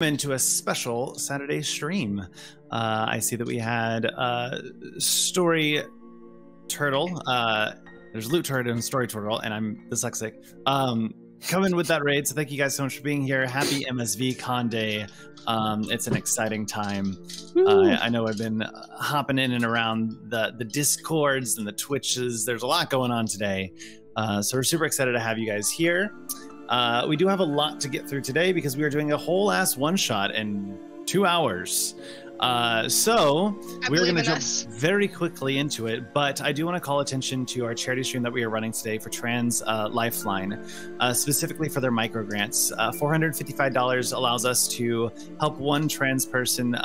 Into a special Saturday stream. I see that we had Story Turtle. There's Loot Turtle and Story Turtle, and I'm dyslexic. Coming with that raid, so thank you guys so much for being here. Happy MSV Con Day. It's an exciting time. I know I've been hopping in and around the Discords and the Twitches. There's a lot going on today. So we're super excited to have you guys here. We do have a lot to get through today because we are doing a whole ass one-shot in 2 hours. So we're going to jump very quickly into it, but I do want to call attention to our charity stream that we are running today for Trans Lifeline, specifically for their micro grants. $455 allows us to help one trans person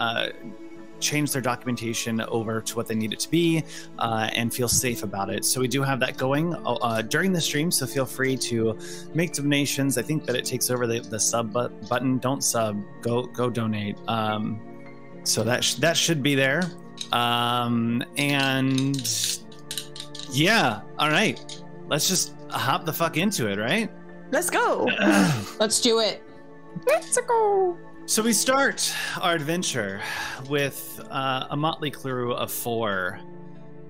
change their documentation over to what they need it to be and feel safe about it. So we do have that going during the stream, so feel free to make donations. I think that it takes over the sub button. Don't sub, go donate. So that should be there. And yeah, all right, let's just hop the fuck into it, right? Let's go. Let's do it. Let's go. So we start our adventure with a motley crew of 4.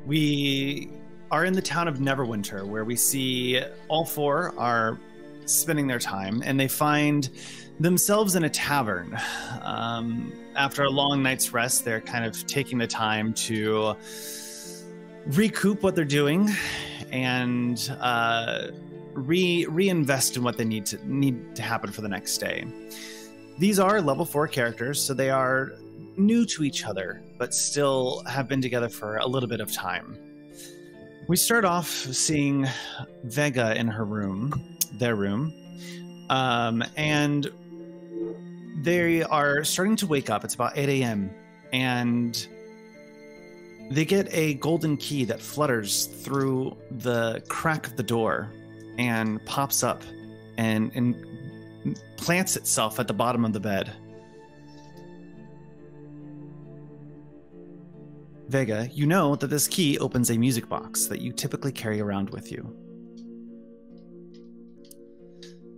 We are in the town of Neverwinter, where we see all 4 are spending their time, and they find themselves in a tavern. After a long night's rest, they're kind of taking the time to recoup what they're doing and reinvest in what they need to happen for the next day. These are level 4 characters, so they are new to each other, but still have been together for a little bit of time. We start off seeing Vega in her room, their room, and they are starting to wake up. It's about 8 a.m., and they get a golden key that flutters through the crack of the door and pops up and plants itself at the bottom of the bed. Vega, you know that this key opens a music box that you typically carry around with you.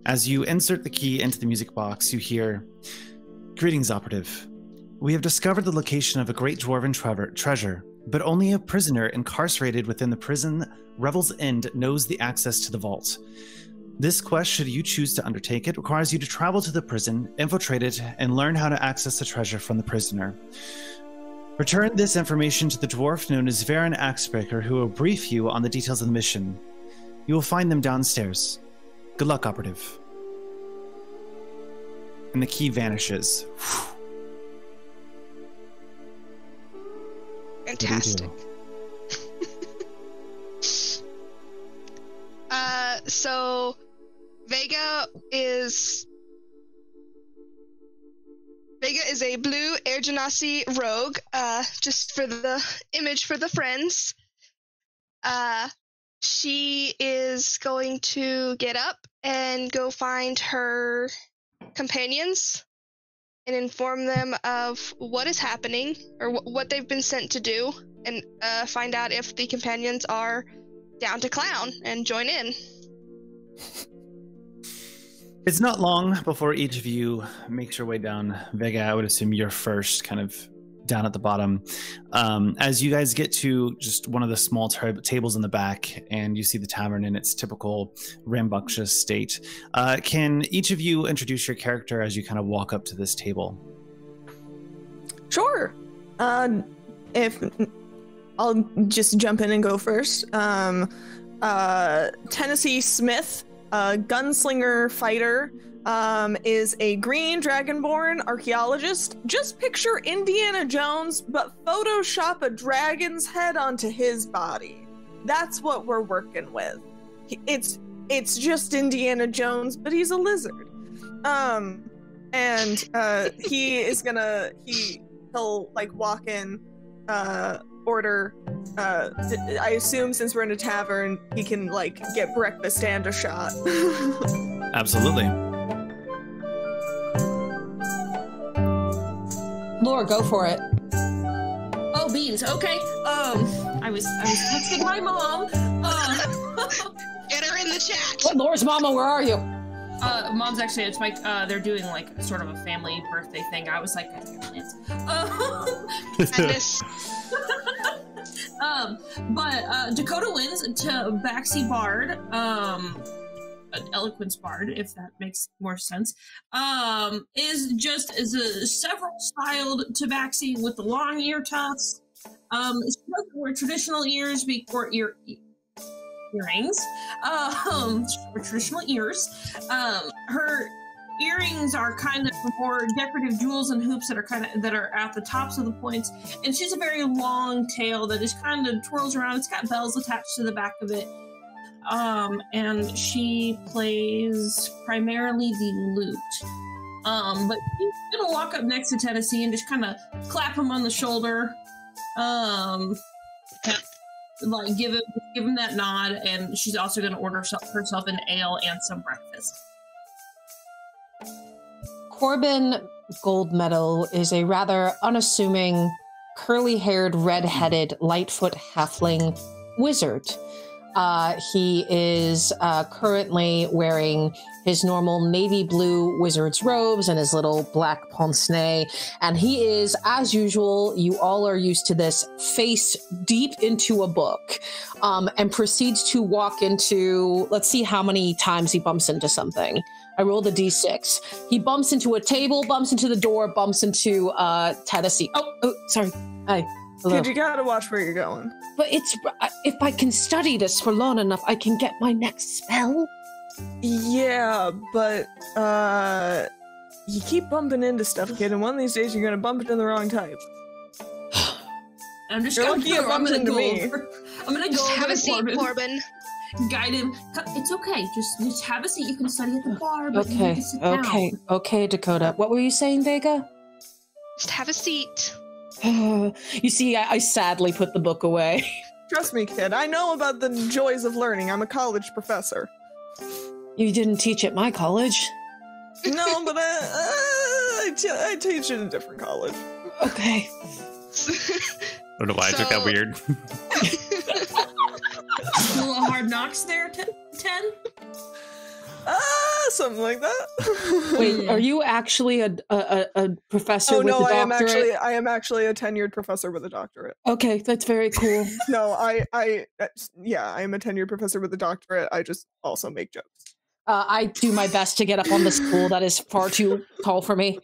As you insert the key into the music box, you hear, "Greetings, operative. We have discovered the location of a great dwarven treasure, but only a prisoner incarcerated within the prison REVELS END knows the access to the vault. This quest, should you choose to undertake it, requires you to travel to the prison, infiltrate it, and learn how to access the treasure from the prisoner. Return this information to the dwarf known as Varen Axebreaker, who will brief you on the details of the mission. You will find them downstairs. Good luck, operative." And the key vanishes. Fantastic. So Vega is a blue Air Genasi rogue, just for the image for the friends. She is going to get up and go find her companions and inform them of what is happening, or what they've been sent to do, and find out if the companions are down to clown and join in. It's not long before each of you makes your way down. Vega, I would assume you're first, kind of down at the bottom. As you guys get to just one of the small tables in the back, and you see the tavern in its typical rambunctious state, can each of you introduce your character as you kind of walk up to this table? Sure. If I'll just jump in and go first. Tennessee Smith, gunslinger fighter, is a green dragonborn archaeologist. Just picture Indiana Jones, but Photoshop a dragon's head onto his body. That's what we're working with. It's just Indiana Jones, but he's a lizard. He'll like walk in, order, I assume since we're in a tavern, he can like get breakfast and a shot. Absolutely. Laura, go for it. Oh, beans. Okay. I was texting my mom. Get her in the chat. What, Laura's mama, where are you? Mom's actually, it's like, they're doing like sort of a family birthday thing. I was like, I think I Madness. But Dakota wins to Baxi Bard, an eloquence bard, if that makes more sense. Is a several styled tabaxi with the long ear tufts. She doesn't wear traditional ears or earrings. Or traditional ears. Her earrings are kind of more decorative jewels and hoops that are at the tops of the points, and she's a very long tail that just kind of twirls around. It's got bells attached to the back of it. And she plays primarily the lute. But she's gonna walk up next to Tennessee and just kind of clap him on the shoulder. Like give him that nod, and she's also gonna order herself an ale and some breakfast. Corbin Goldmeadow is a rather unassuming, curly-haired, red-headed, Lightfoot halfling wizard. He is currently wearing his normal navy blue wizard's robes and his little black pince-nez. And he is, as usual, you all are used to this, face deep into a book, and proceeds to walk into, let's see how many times he bumps into something. I rolled a d6. He bumps into a table, bumps into the door, bumps into Tennessee. Oh, sorry. Hi. Hello. Kid, you gotta watch where you're going. But it's, if I can study this for long enough, I can get my next spell. Yeah, but you keep bumping into stuff, kid, and one of these days you're gonna bump into the wrong type. I'm just You're lucky it bumped into me. I'm gonna go Have over a to seat, Corbin. guide him. It's okay. Just have a seat. You can study at the bar, but you need to sit down. Okay, Dakota. What were you saying, Vega? Just have a seat. You see, I sadly put the book away. Trust me, kid. I know about the joys of learning. I'm a college professor. You didn't teach at my college. No, but I teach at a different college. Okay. I don't know why I took that weird. School of Hard Knocks there, 10? Something like that. Wait, are you actually a professor with a doctorate? I am actually a tenured professor with a doctorate. Okay, that's very cool. No, I am a tenured professor with a doctorate. I just also make jokes. I do my best to get up on the stool. That is far too tall for me.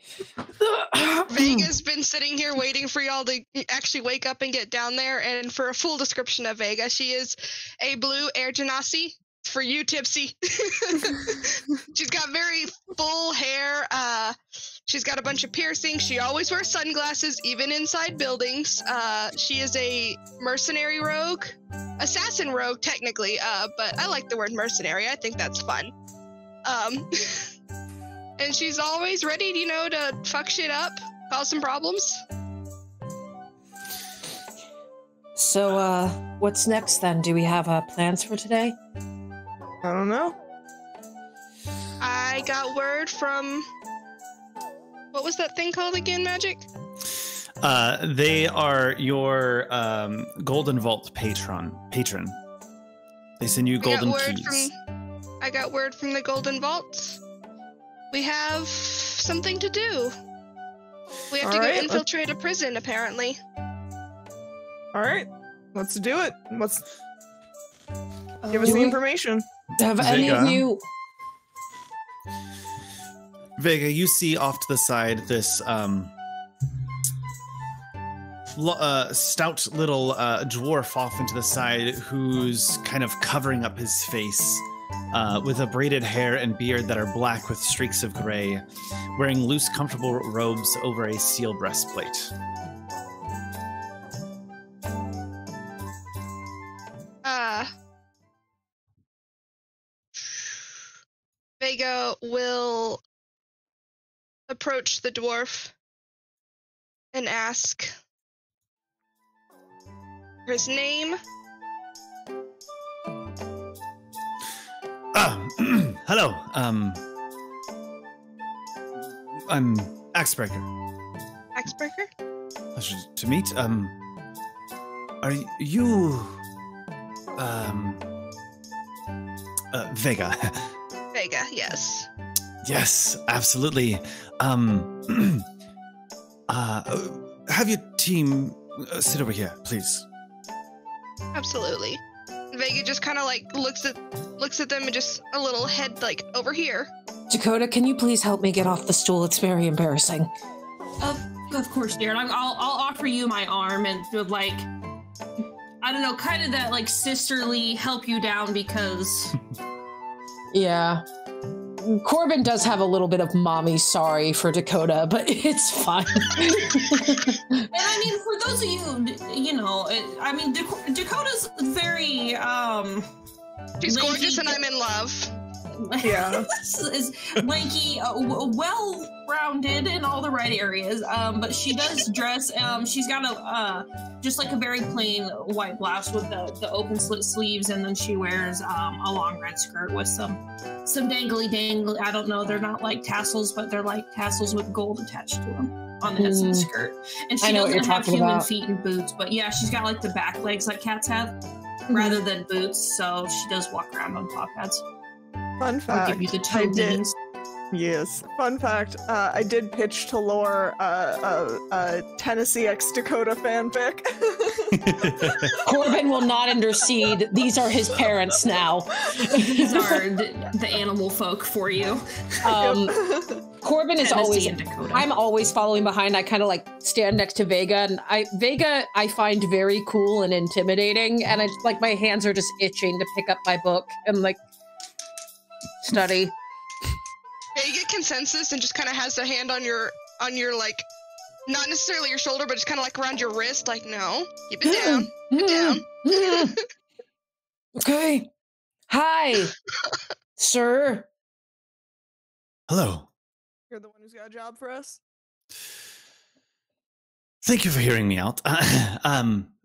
Vega's been sitting here waiting for y'all to actually wake up and get down there. And for a full description of Vega, she is a blue air genasi. For you, Tipsy. She's got very full hair. She's got a bunch of piercings. She always wears sunglasses, even inside buildings. She is a mercenary rogue. Assassin rogue, technically, but I like the word mercenary. I think that's fun. And she's always ready, to fuck shit up, cause some problems. So, what's next then? Do we have plans for today? I don't know. I got word from... What was that thing called again, Magic? They are your Golden Vault patron. They send you golden keys. I got word from the Golden Vault. We have something to do. We have to go infiltrate a prison, apparently. All right, let's do it. Give us the information. Have any of you... Vega, you see off to the side this stout little dwarf off into the side who's kind of covering up his face with a braided hair and beard that are black with streaks of gray, wearing loose, comfortable robes over a steel breastplate. Vega will approach the dwarf and ask for his name. Hello. I'm Axebreaker. Axebreaker? Pleasure to meet. Are you Vega? Vega. area, yes. Yes, absolutely. Have your team sit over here, please. Absolutely. Vega just kind of like looks at them and just a little head like over here. Dakota, can you please help me get off the stool? It's very embarrassing. Of course, dear. I'll offer you my arm and like, I don't know, kind of that like sisterly help you down because. Yeah. Corbin does have a little bit of mommy sorry for Dakota, but it's fine. And I mean, for those of you know, I mean, Dakota's very, she's gorgeous and I'm in love. Yeah. is lanky, well-rounded in all the right areas, but she does dress, she's got just like a very plain white blouse with the open slit sleeves, and then she wears a long red skirt with some dangly, I don't know, they're not like tassels, but they're like tassels with gold attached to them on the ends of the skirt. And she doesn't have human feet and boots, but yeah, she's got like the back legs like cats have, rather than boots, so she does walk around on paw pads. Fun fact, I'll give you the toe wings. Yes. Fun fact, I did pitch to Lore a Tennessee x Dakota fanfic. Corbin will not intercede. These are his parents now. These are the animal folk for you. Corbin is always, I'm always following behind. I kind of like stand next to Vega, and Vega I find very cool and intimidating, and I like my hands are just itching to pick up my book and like study. Yeah, you get consensus and just kind of has their hand on your like, not necessarily your shoulder, but just kind of like around your wrist. Like, no, keep it down, keep it down. Okay. Hi, sir. Hello. You're the one who's got a job for us? Thank you for hearing me out.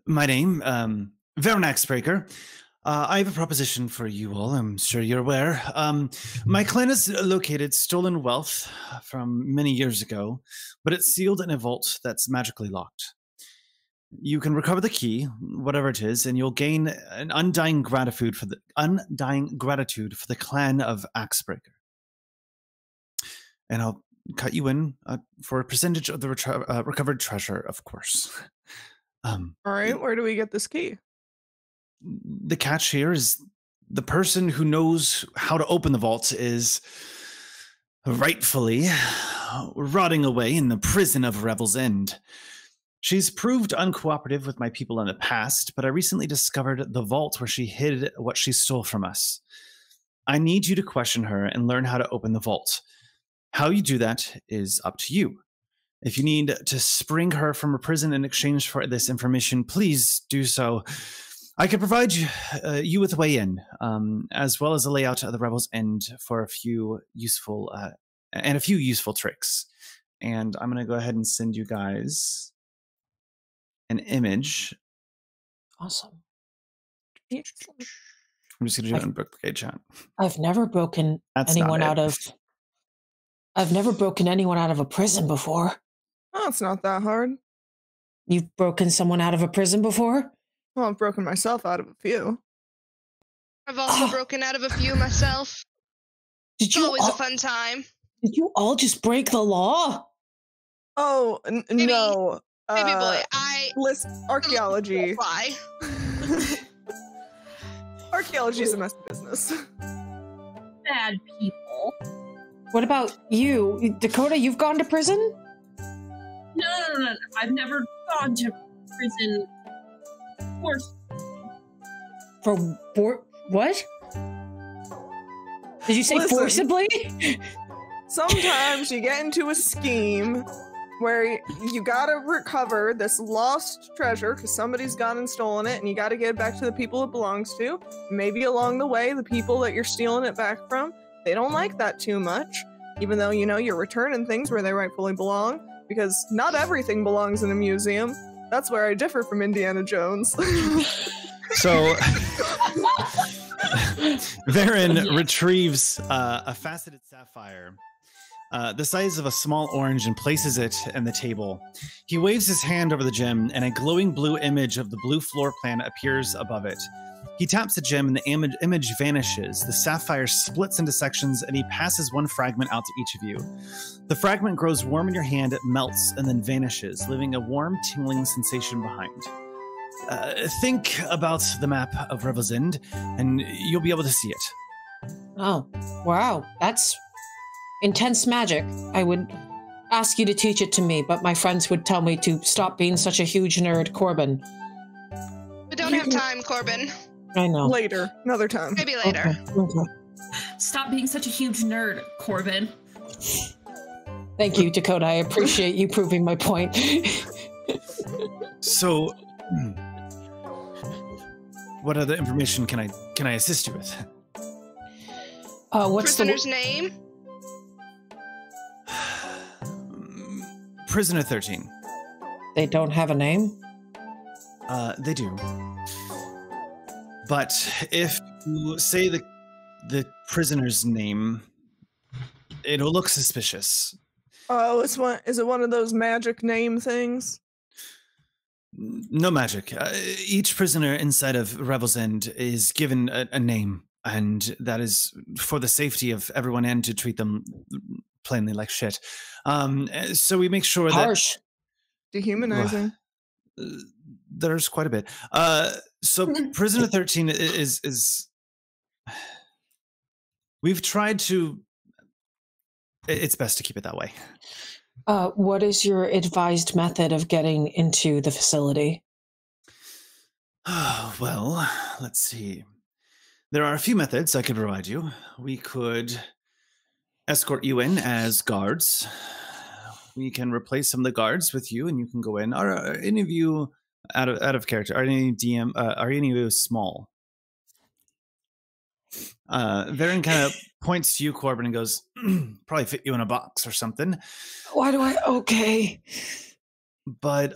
My name, Vernax Breaker. I have a proposition for you all. I'm sure you're aware. My clan has located stolen wealth from many years ago, but it's sealed in a vault that's magically locked. You can recover the key, whatever it is, and you'll gain an undying gratitude for the clan of Axebreaker. And I'll cut you in for a percentage of the recovered treasure, of course. All right, where do we get this key? The catch here is the person who knows how to open the vault is rightfully rotting away in the prison of Revel's End. She's proved uncooperative with my people in the past, but I recently discovered the vault where she hid what she stole from us. I need you to question her and learn how to open the vault. How you do that is up to you. If you need to spring her from her prison in exchange for this information, please do so. I can provide you with a way in, as well as a layout of the Revel's End for a few useful tricks. And I'm going to go ahead and send you guys an image. Awesome. I'm just going to do it in Book Brigade chat. I've never broken anyone out of a prison before. Oh, it's not that hard. You've broken someone out of a prison before? Well, I've broken myself out of a few. I've also broken out of a few myself. It's always a fun time. Did you all just break the law? Oh, no. Maybe boy, list archaeology. Archaeology is a messy business. Bad people. What about you? Dakota, you've gone to prison? No. I've never gone to prison. For what? Did you say Listen, forcibly? Sometimes you get into a scheme where you gotta recover this lost treasure because somebody's gone and stolen it, and you gotta get it back to the people it belongs to. Maybe along the way, the people that you're stealing it back from, they don't like that too much, even though, you know, you're returning things where they rightfully belong, because not everything belongs in a museum. That's where I differ from Indiana Jones. So, Varen retrieves a faceted sapphire the size of a small orange and places it on the table. He waves his hand over the gem, and a glowing blue image of the blue floor plan appears above it. He taps a gem and the image vanishes. The sapphire splits into sections and he passes one fragment out to each of you. The fragment grows warm in your hand, it melts and then vanishes, leaving a warm, tingling sensation behind. Think about the map of Revel's End and you'll be able to see it. Oh, wow. That's intense magic. I would ask you to teach it to me, but my friends would tell me to stop being such a huge nerd, Corbin. We don't have time, Corbin. I know. Later. Another time. Maybe later. Okay. Stop being such a huge nerd, Corbin. Thank you, Dakota. I appreciate you proving my point. So, what other information can I assist you with? What's Prisoner's the name? Prisoner 13. They don't have a name? They do. But if you say the prisoner's name, it'll look suspicious. Oh, is it one of those magic name things? No magic. Each prisoner inside of Revel's End is given a name, and that is for the safety of everyone and to treat them plainly like shit. So we make sure Harsh. Dehumanizing. There's quite a bit. So Prisoner 13 is we've tried to. It's best to keep it that way. What is your advised method of getting into the facility? Well, let's see. There are a few methods I could provide you. We could escort you in as guards. We can replace some of the guards with you, and you can go in. Are any of you out of character? Are any DM? Are any of you small? Varen kind of points to you, Corbin, and goes, "Probably fit you in a box or something." Why do I? Okay. But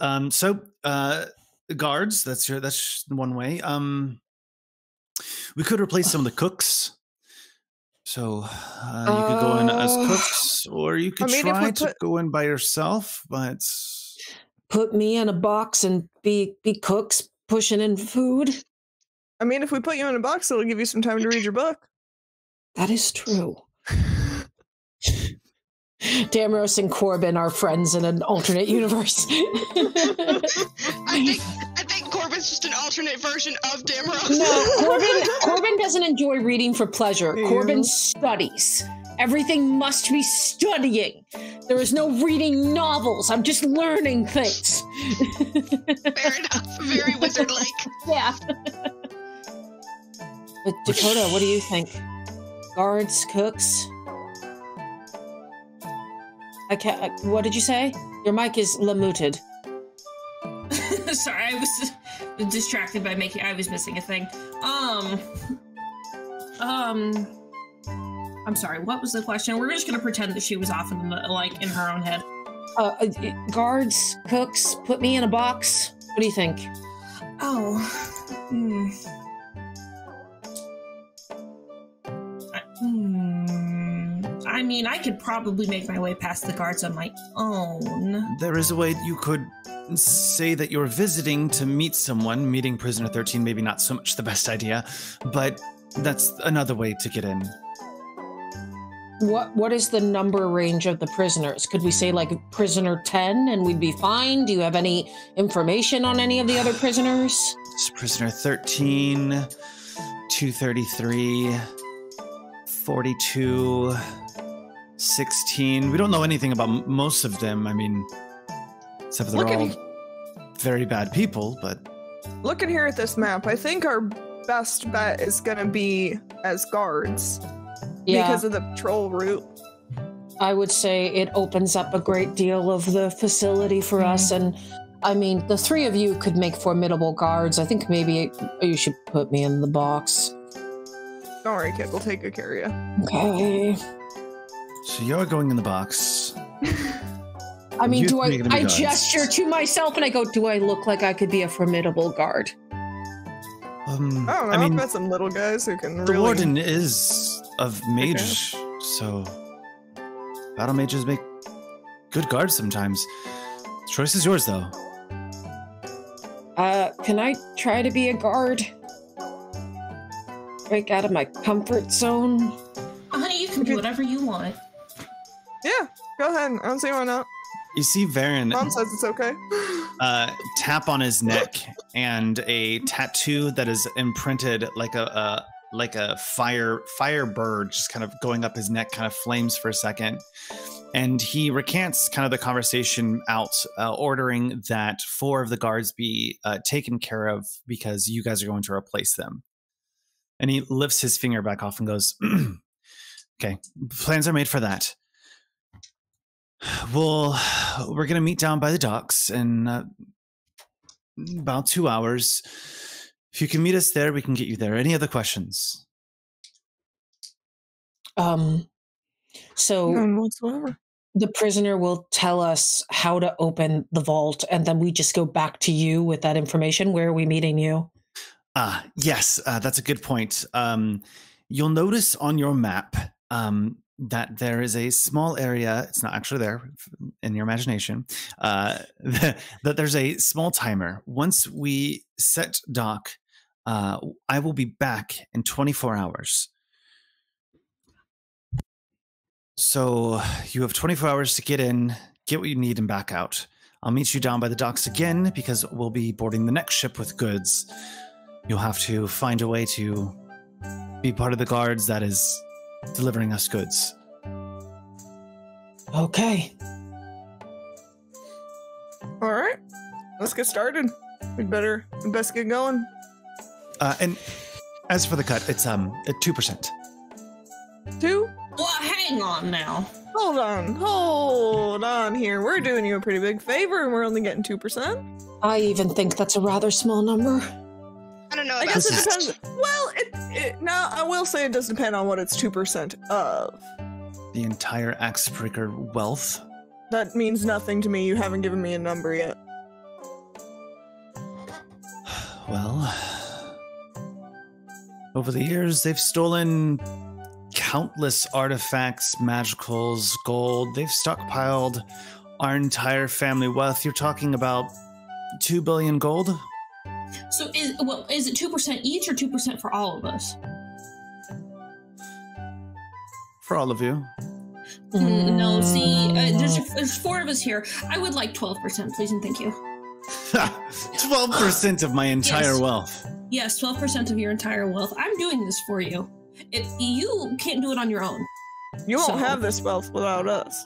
guards. That's one way. We could replace some of the cooks. So you could go in as cooks, or you could try to go in by yourself. But put me in a box and be cooks pushing in food. I mean, if we put you in a box, it'll give you some time to read your book. That is true. Damaros and Corbin are friends in an alternate universe. I think Corbin's just an alternate version of Damaros. No, Corbin doesn't enjoy reading for pleasure. Ew. Corbin studies. Everything must be studying. There is no reading novels. I'm just learning things. Fair enough. Very wizard-like. Yeah. But Dakota, what do you think? Guards, cooks? I can't. What did you say? Your mic is muted. Sorry, I was distracted by I was missing a thing. I'm sorry, what was the question? We're just gonna pretend that she was off in her own head. Guards, cooks, put me in a box. What do you think? I mean, I could probably make my way past the guards on my own. there is a way you could say that you're visiting to meet someone. Meeting Prisoner 13, maybe not so much the best idea, but that's another way to get in. What is the number range of the prisoners? Could we say like prisoner 10 and we'd be fine? Do you have any information on any of the other prisoners? It's Prisoner 13, 233, 42, 16. We don't know anything about most of them. I mean, except for they're all very bad people, but... Looking here at this map, I think our best bet is going to be as guards. Yeah. Because of the patrol route. I would say it opens up a great deal of the facility for us. And I mean, the three of you could make formidable guards. I think maybe you should put me in the box. Don't worry, kid. We'll take good care of you. Okay. So you're going in the box. I mean, I guards. gesture to myself and I go, do I look like I could be a formidable guard? I don't know. I've got some little guys who can the really... warden is of mage, so battle mages make good guards sometimes. Choice is yours, though. Can I try to be a guard? break out of my comfort zone? Honey, you can do whatever you want. Yeah, go ahead. I don't see why not. You see Varen Mom says it's okay. tap on his neck, and a tattoo that is imprinted like a fire bird just kind of going up his neck kind of flames for a second. And he recants kind of the conversation out, ordering that 4 of the guards be taken care of because you guys are going to replace them. And he lifts his finger back off and goes, okay, plans are made for that. We're going to meet down by the docks in about 2 hours. If you can meet us there, we can get you there. Any other questions? So None whatsoever. the prisoner will tell us how to open the vault, and then we just go back to you with that information. Where are we meeting you? Yes, that's a good point. You'll notice on your map that there is a small area. It's not actually there in your imagination. That there's a small timer. Once we set dock, I will be back in 24 hours. So you have 24 hours to get in, get what you need, and back out. I'll meet you down by the docks again because we'll be boarding the next ship with goods. You'll have to find a way to be part of the guards that is delivering us goods. Okay. All right, let's get started. We'd best get going. And as for the cut, it's at 2%. 2? Well, hang on now. Hold on here. We're doing you a pretty big favor, and we're only getting 2%. I even think that's a rather small number. I don't know. I About guess it that. depends. Well, now I will say it does depend on what it's 2% of. The entire Axebreaker wealth. That means nothing to me. You haven't given me a number yet. Well, over the years, they've stolen countless artifacts, magicals, gold. They've stockpiled our entire family wealth. You're talking about 2 billion gold? So is it 2% each or 2% for all of us? For all of you. No, see, there's 4 of us here. I would like 12%, please, and thank you. 12% of my entire wealth. Yes, 12% of your entire wealth. I'm doing this for you. You can't do it on your own. You won't So- have this wealth without us.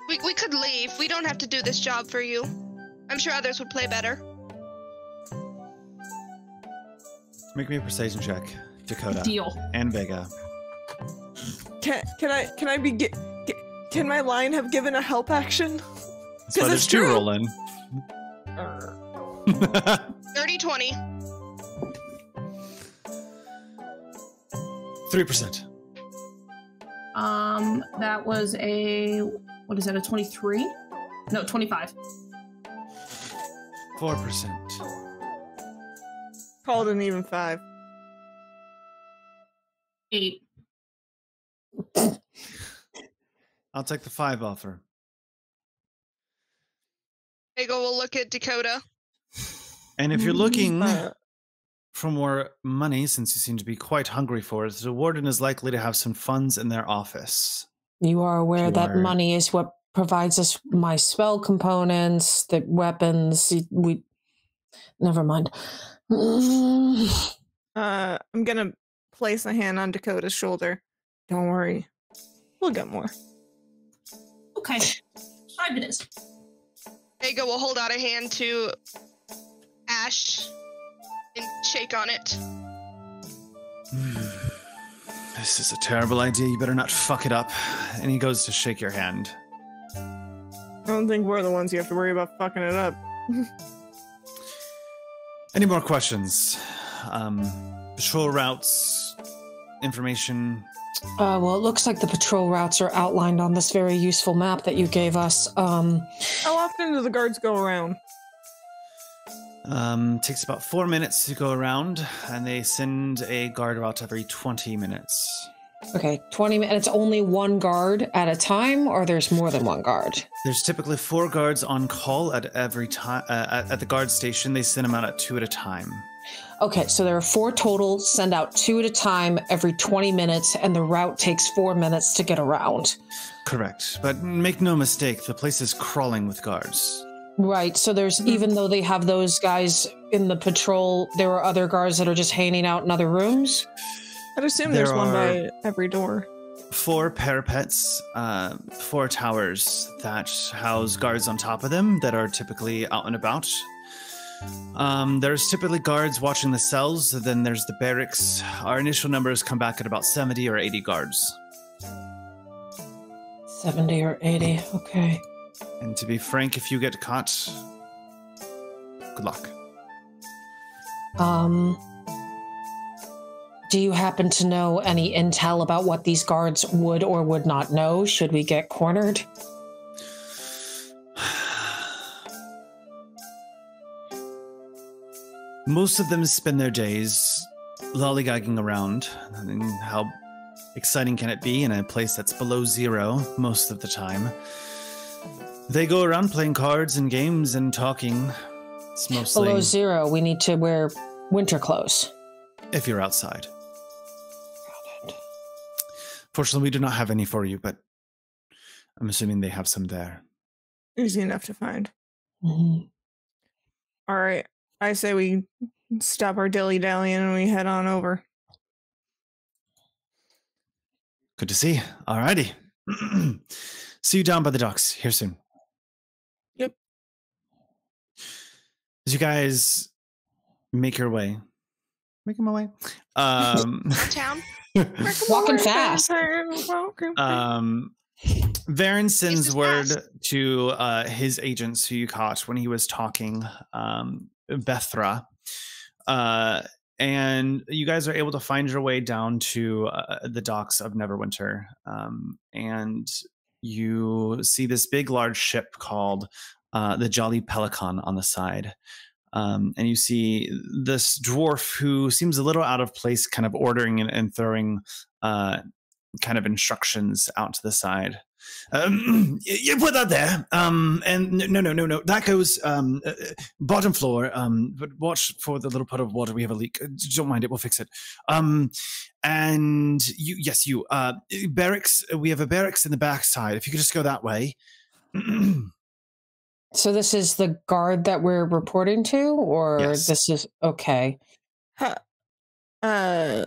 We could leave. We don't have to do this job for you. I'm sure others would play better. Make me a persuasion check, Dakota. Deal. And Vega. Can my line have given a help action? That's why there's it's 2 true. rolling. 30-20. 3%. That was what is that, a 23? No, 25. 4%. Called an even 5. 8. I'll take the 5 offer. Ego will look at Dakota. And if you're looking Uh, for more money, since you seem to be quite hungry for it, the warden is likely to have some funds in their office. You are aware that Sure. money is what provides us my spell components, the weapons. Never mind. I'm gonna place a hand on Dakota's shoulder. Don't worry. We'll get more. Okay. 5 it is. Ego will hold out a hand to Ash and shake on it. This is a terrible idea. You better not fuck it up. And he goes to shake your hand. I don't think we're the ones you have to worry about fucking it up. Any more questions? Patrol routes, information. Well, it looks like the patrol routes are outlined on this very useful map that you gave us. How often do the guards go around? Takes about 4 minutes to go around, and they send a guard out every 20 minutes. Okay, 20 minutes. It's only one guard at a time, or there's more than one guard? There's typically 4 guards on call at every time at the guard station. They send them out at 2 at a time. Okay, so there are 4 total. Send out 2 at a time every 20 minutes, and the route takes 4 minutes to get around. Correct. But make no mistake, the place is crawling with guards. Right, so there's, even though they have those guys in the patrol, there are other guards that are just hanging out in other rooms? I'd assume there's one by every door. 4 parapets, 4 towers that house guards on top of them that are typically out and about. There's typically guards watching the cells, then there's the barracks. Our initial numbers come back at about 70 or 80 guards. 70 or 80, okay. And to be frank, if you get caught, good luck. Do you happen to know any intel about what these guards would or would not know should we get cornered? Most of them spend their days lollygagging around. I mean, how exciting can it be in a place that's below 0 most of the time? They go around playing cards and games and talking. It's mostly Below 0, we need to wear winter clothes. if you're outside. Fortunately, we do not have any for you, but I'm assuming they have some there. Easy enough to find. Mm-hmm. All right. I say we stop our dilly-dallying and we head on over. Good to see. Alrighty. See you down by the docks here soon. Yep. As you guys making my way. Town. Walking fast. Varen sends This is word fast. to his agents who you caught when he was talking, Bethra. And you guys are able to find your way down to the docks of Neverwinter. And you see this big, large ship called the Jolly Pelican on the side. And you see this dwarf who seems a little out of place, kind of ordering and throwing kind of instructions out to the side. You put that there. And no. That goes bottom floor. But watch for the little pot of water. We have a leak. Don't mind it. We'll fix it. And you barracks. We have a barracks in the back side. If you could just go that way. So this is the guard that we're reporting to, or Yes. this is okay? Hello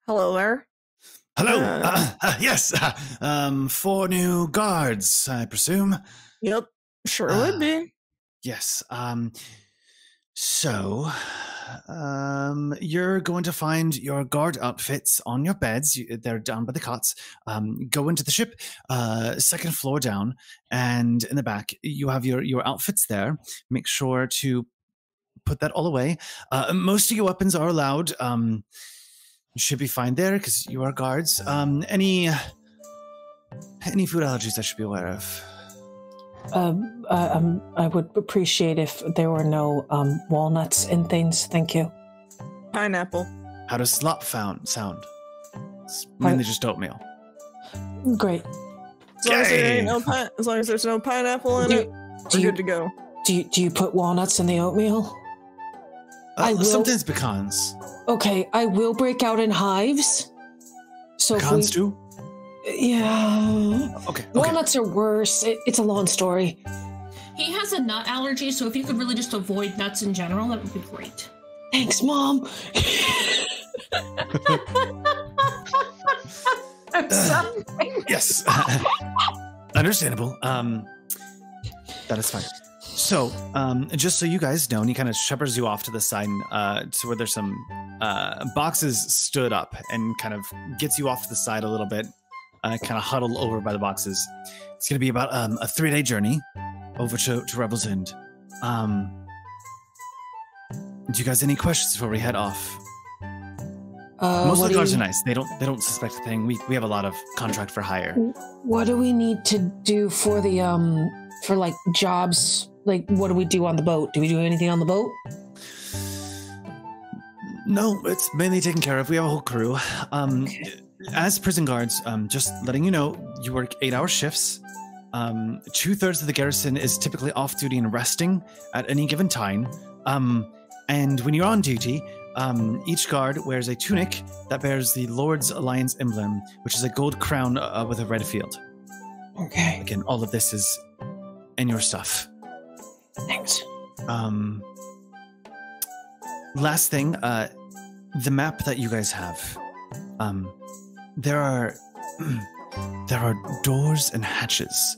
there. Hello. Yes. 4 new guards, I presume. Yep. Sure would be. Yes. So, you're going to find your guard outfits on your beds. They're down by the cots. Go into the ship, 2nd floor down, and in the back, you have your outfits there. Make sure to put that all away. Most of your weapons are allowed. You should be fine there because you are guards. Any food allergies I should be aware of? I would appreciate if there were no walnuts and things. Thank you. Pineapple. How does slop sound? It's mainly just oatmeal. Great. As long as, there Yay! ain't no as long as there's no pineapple in it, we're good to go. Do you put walnuts in the oatmeal? I will. Sometimes pecans. Okay, I will break out in hives. So Pecans too? Yeah. Okay. Walnuts are worse. It's a long story. He has a nut allergy, so if you could really just avoid nuts in general, that would be great. Thanks, Mom. I'm sorry. Yes. Understandable. That is fine. So, just so you guys know, and he kind of shepherds you off to the side to where there's some boxes stood up and kind of gets you off to the side a little bit, kind of huddle over by the boxes. It's going to be about a 3-day journey over to Revel's End. Do you guys have any questions before we head off? Most of the guards are nice. They don't suspect a thing. We have a lot of contract for hire. What do we need to do for the for like jobs? Like, what do we do on the boat? Do we do anything on the boat? No, it's mainly taken care of. We have a whole crew. As prison guards, just letting you know, you work 8-hour shifts. 2/3 of the garrison is typically off duty and resting at any given time. And when you're on duty, each guard wears a tunic that bears the Lord's Alliance emblem, which is a gold crown with a red field. Okay. Again, all of this is in your stuff. Thanks. Last thing, the map that you guys have. There are doors and hatches.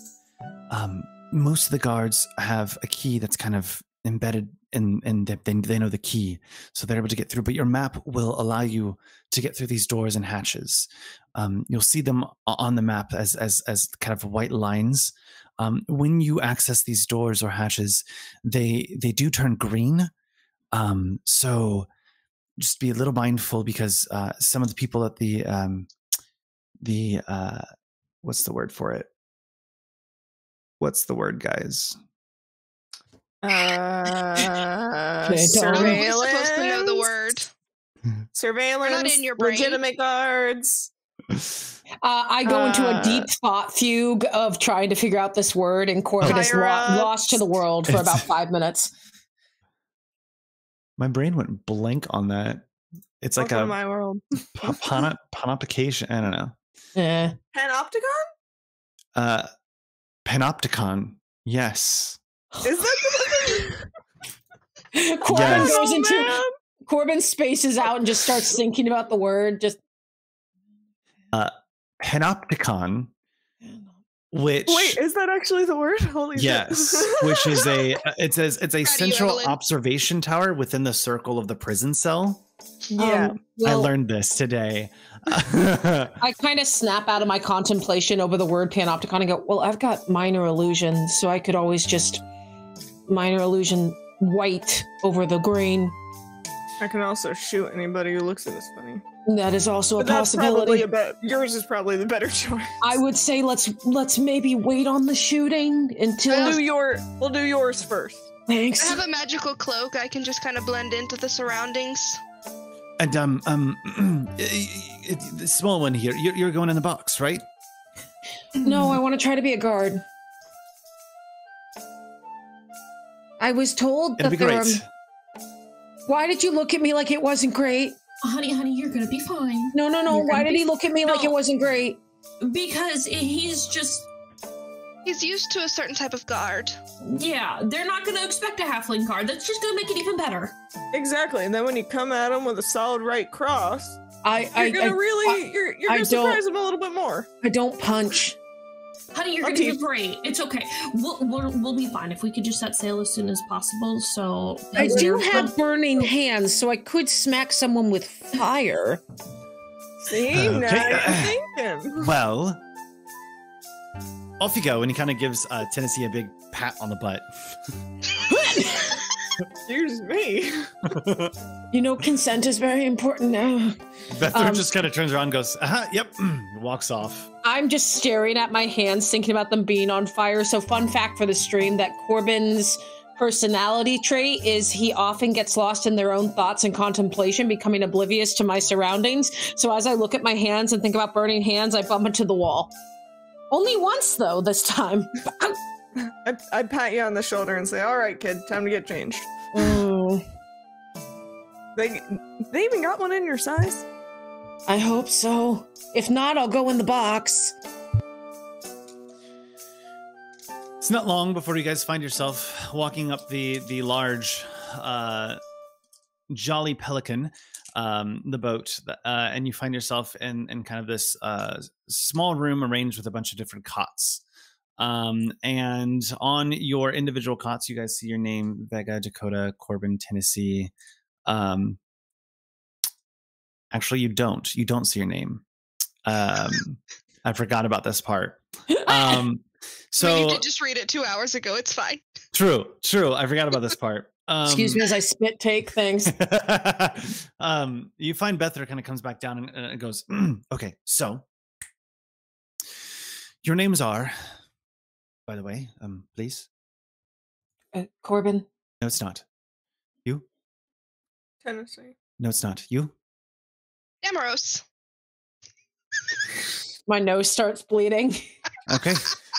Most of the guards have a key that's kind of embedded in they know the key, so they're able to get through. But your map will allow you to get through these doors and hatches. You'll see them on the map as kind of white lines. When you access these doors or hatches, they do turn green. So just be a little mindful, because some of the people at the what's the word for it? What's the word, guys? Surveillance. Supposed to know the word. Surveillance. We're not in your brain. Legitimate guards. I go into a deep thought fugue of trying to figure out this word, and Corbin is lost to the world for about 5 minutes. My brain went blank on that. It's like Welcome to my world. Panoptication. I don't know. Yeah. Panopticon? Panopticon. Yes. Is that the Corbin Yes. goes into Corbin spaces out and just starts thinking about the word. Just Panopticon, which Wait, is that actually the word? Holy yes, shit. which is it's a you, central Evelyn? observation tower within the circle of the prison cell. Yeah. I learned this today. I kind of snap out of my contemplation over the word panopticon and go, well, I've got minor illusions, so I could always just minor illusion white over the green. I can also shoot anybody who looks at us funny. That is also But a that's possibility. yours is probably the better choice. I would say let's maybe wait on the shooting until. We'll do yours first. Thanks. I have a magical cloak. I can just kind of blend into the surroundings. And the small one here. You're going in the box, right? No, I want to try to be a guard. I was told It'll that be there are. great. Why did you look at me like it wasn't great? Honey, you're gonna be fine. No. You're Why gonna did be- he look at me like it wasn't great? Because he's just, He's used to a certain type of guard. yeah, they're not gonna expect a halfling guard. That's just gonna make it even better. Exactly. And then when you come at them with a solid right cross, You're you're gonna surprise them a little bit more. I don't punch. Honey, you're I'll gonna be teach- great. It's okay. We'll be fine if we could just set sail as soon as possible. So I do have burning hands, so I could smack someone with fire. See, now Okay. you're thinking. Well, off you go. And he kind of gives Tennessee a big pat on the butt. Excuse me. You know, consent is very important now. Bethler just kind of turns around and goes, yep, walks off. I'm just staring at my hands, thinking about them being on fire. So, fun fact for the stream, that Corbin's personality trait is he often gets lost in their own thoughts and contemplation, becoming oblivious to my surroundings. So as I look at my hands and think about burning hands, I bump into the wall. Only once, though, this time. I pat you on the shoulder and say, all right, kid, time to get changed. Oh, They even got one in your size? I hope so. If not, I'll go in the box. It's not long before you guys find yourself walking up the large Jolly Pelican, the boat, and you find yourself in kind of this small room arranged with a bunch of different cots. And on your individual cots, you guys see your name: Vega, Dakota, Corbin, Tennessee. Actually, you don't. You don't see your name. I forgot about this part. So I mean, you did just read it 2 hours ago. It's fine. True. I forgot about this part. Excuse me as I spit take things. You find Bethler kind of comes back down and goes, okay, so your names are, by the way, please. Corbin. No, it's not. You? Tennessee. No, it's not. You? Damaros. My nose starts bleeding. Okay,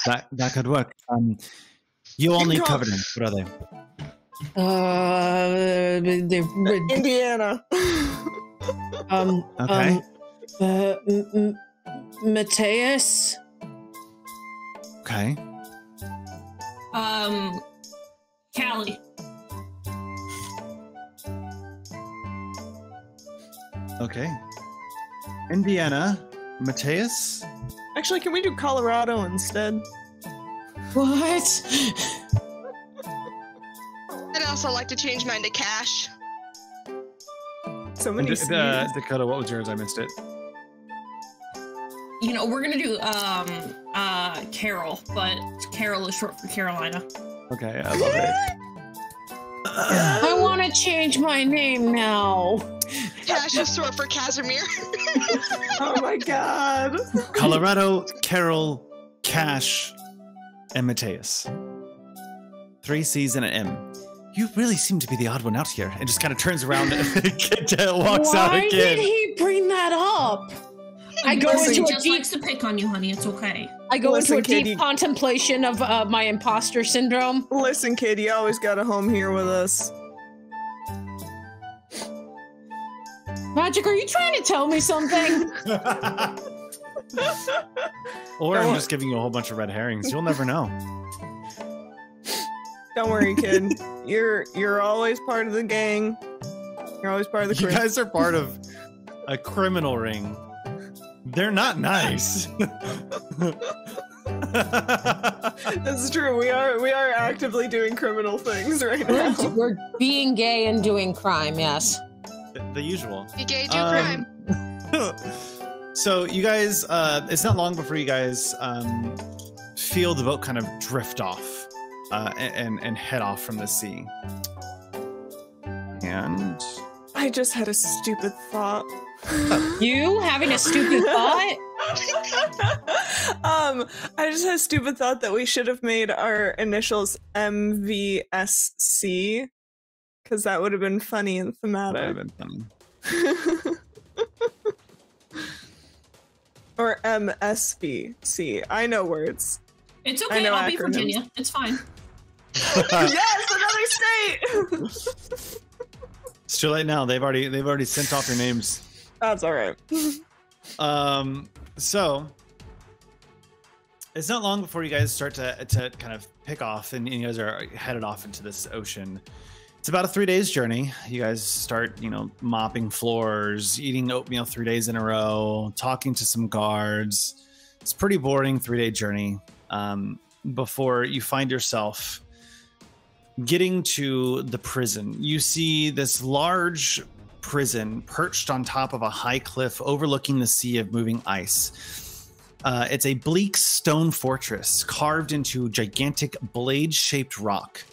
that could work. You all You need call- Covenant. What are they? Indiana. Okay. Mateus. Okay. Callie. Okay. Indiana. Mateus. Actually, can we do Colorado instead? What? I'd also like to change mine to Cash. So many C's. Dakota, what was yours? I missed it. You know, we're gonna do Carol, but Carol is short for Carolina. Okay, I love it. I want to change my name now. Cash is short for Casimir. Oh my god. Colorado, Carol, Cash, and Mateus. 3 C's and an M. You really seem to be the odd one out here. And just kind of turns around and walks out Why again. did he bring that up? I go Listen, into he a just deep. likes to pick on you, honey. It's okay. I go Listen, into a deep Katie. contemplation of my imposter syndrome. Listen, kid, you always got a home here with us. Magic, are you trying to tell me something? Or I'm just giving you a whole bunch of red herrings. You'll never know. Don't worry, kid. You're always part of the gang. You're always part of the You crew. guys are part of a criminal ring. They're not nice. This is true. We are actively doing criminal things right now. We're being gay and doing crime, yes. The usual. You gay do crime. So you guys, it's not long before you guys feel the boat kind of drift off and head off from the sea. And I just had a stupid thought. You having a stupid thought? I just had a stupid thought that we should have made our initials MVSC, because that would have been funny and that would thematic. have been funny. Or MSVC. I know words. It's I okay. know I'll be acronyms. Virginia. It's fine. Yes, another state. It's too late now. They've already sent off your names. That's all right. So it's not long before you guys start to kind of pick off, and you guys are headed off into this ocean. It's about a 3 days journey. You guys start, mopping floors, eating oatmeal 3 days in a row, talking to some guards. It's a pretty boring 3-day journey before you find yourself getting to the prison. You see this large prison perched on top of a high cliff overlooking the sea of moving ice. It's a bleak stone fortress carved into gigantic blade-shaped rock.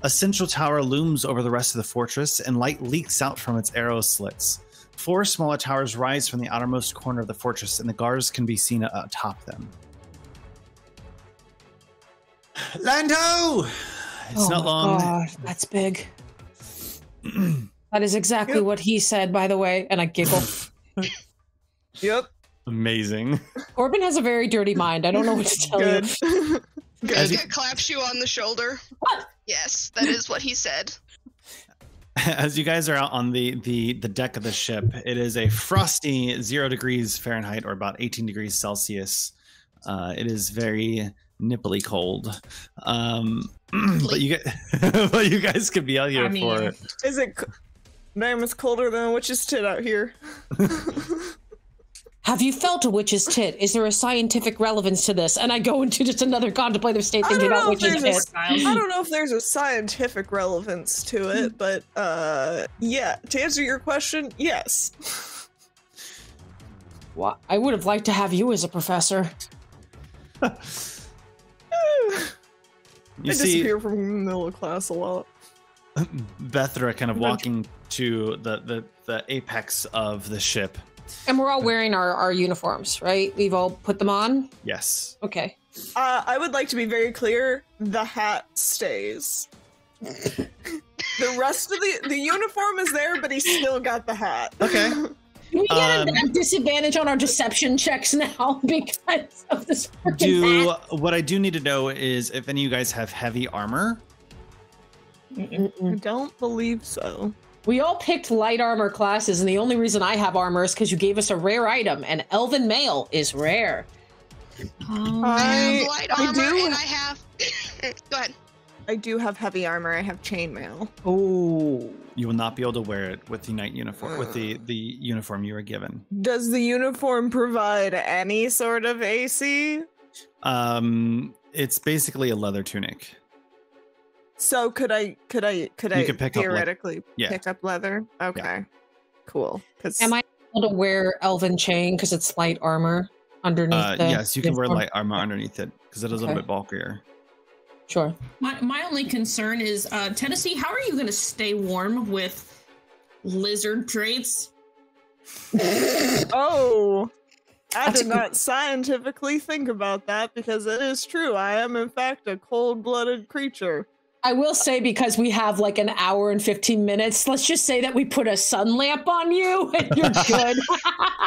A central tower looms over the rest of the fortress, and light leaks out from its arrow slits. 4 smaller towers rise from the outermost corner of the fortress, and the guards can be seen atop them. Lando! It's not long. God, that's big. That is exactly what he said, by the way, and I giggle. Yep. Amazing. Corbin has a very dirty mind. I don't know what to tell Good. you. Good. Claps you on the shoulder. What? Yes, that is what he said. As you guys are out on the deck of the ship, it is a frosty 0 degrees Fahrenheit or about 18 degrees Celsius. It is very nipply cold. But you guys could be out here for. Is it? Damn, it's colder than a witch's tit out here. Have you felt a witch's tit? Is there a scientific relevance to this? And I go into just another contemplative state thinking about witch's tit. I don't know if there's a scientific relevance to it, but yeah, to answer your question, yes. Well, I would have liked to have you as a professor. I disappear from middle class a lot. Bethra kind of walking to the apex of the ship. And we're all wearing our uniforms, right? We've all put them on? Yes. Okay. I would like to be very clear, the hat stays. The rest of the uniform is there, but he's still got the hat. Okay. We get a disadvantage on our deception checks now because of this freaking hat. What I do need to know is if any of you guys have heavy armor. I don't believe so. We all picked light armor classes, and the only reason I have armor is because you gave us a rare item, and elven mail is rare. I have light armor, do. and I have. Go ahead. I do have heavy armor. I have chainmail. Oh. You will not be able to wear it with the knight uniform, with the uniform you were given. Does the uniform provide any sort of AC? It's basically a leather tunic. So could I could pick up theoretically yeah. pick up leather? Okay, cool. Am I able to wear elven chain because it's light armor underneath? Yes, you can wear uniform? light armor underneath it because it is a little bit bulkier. Sure. My only concern is Tennessee. How are you going to stay warm with lizard traits? Oh, I That's did not scientifically think about that because it is true. I am in fact a cold-blooded creature. I will say, because we have like an hour and 15 minutes, let's just say that we put a sun lamp on you and you're good.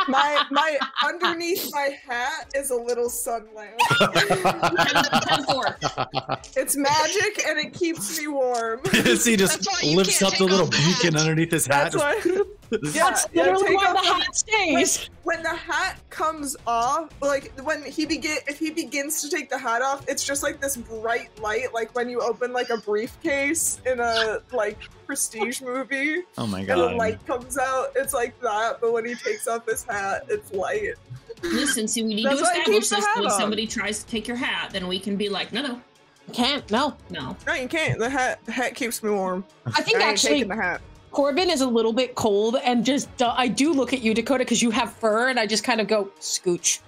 My underneath my hat is a little sun lamp. It's magic and it keeps me warm. He just lifts up the little beacon underneath his hat. That's why. That's literally where the hat stays. When the hat comes off, like if he begins to take the hat off, it's just like this bright light, like when you open like a briefcase in a like prestige movie. Oh my And god! the light comes out. It's like that, but when he takes off his hat, it's light. Listen, see, we need That's to why I keep establish the this. hat When on. somebody tries to take your hat, then we can be like, no, Can't, no. no. No, you can't. The hat keeps me warm. I think I ain't actually taking the hat. Corbin is a little bit cold, and just I do look at you, Dakota, because you have fur, and I just kind of go scooch.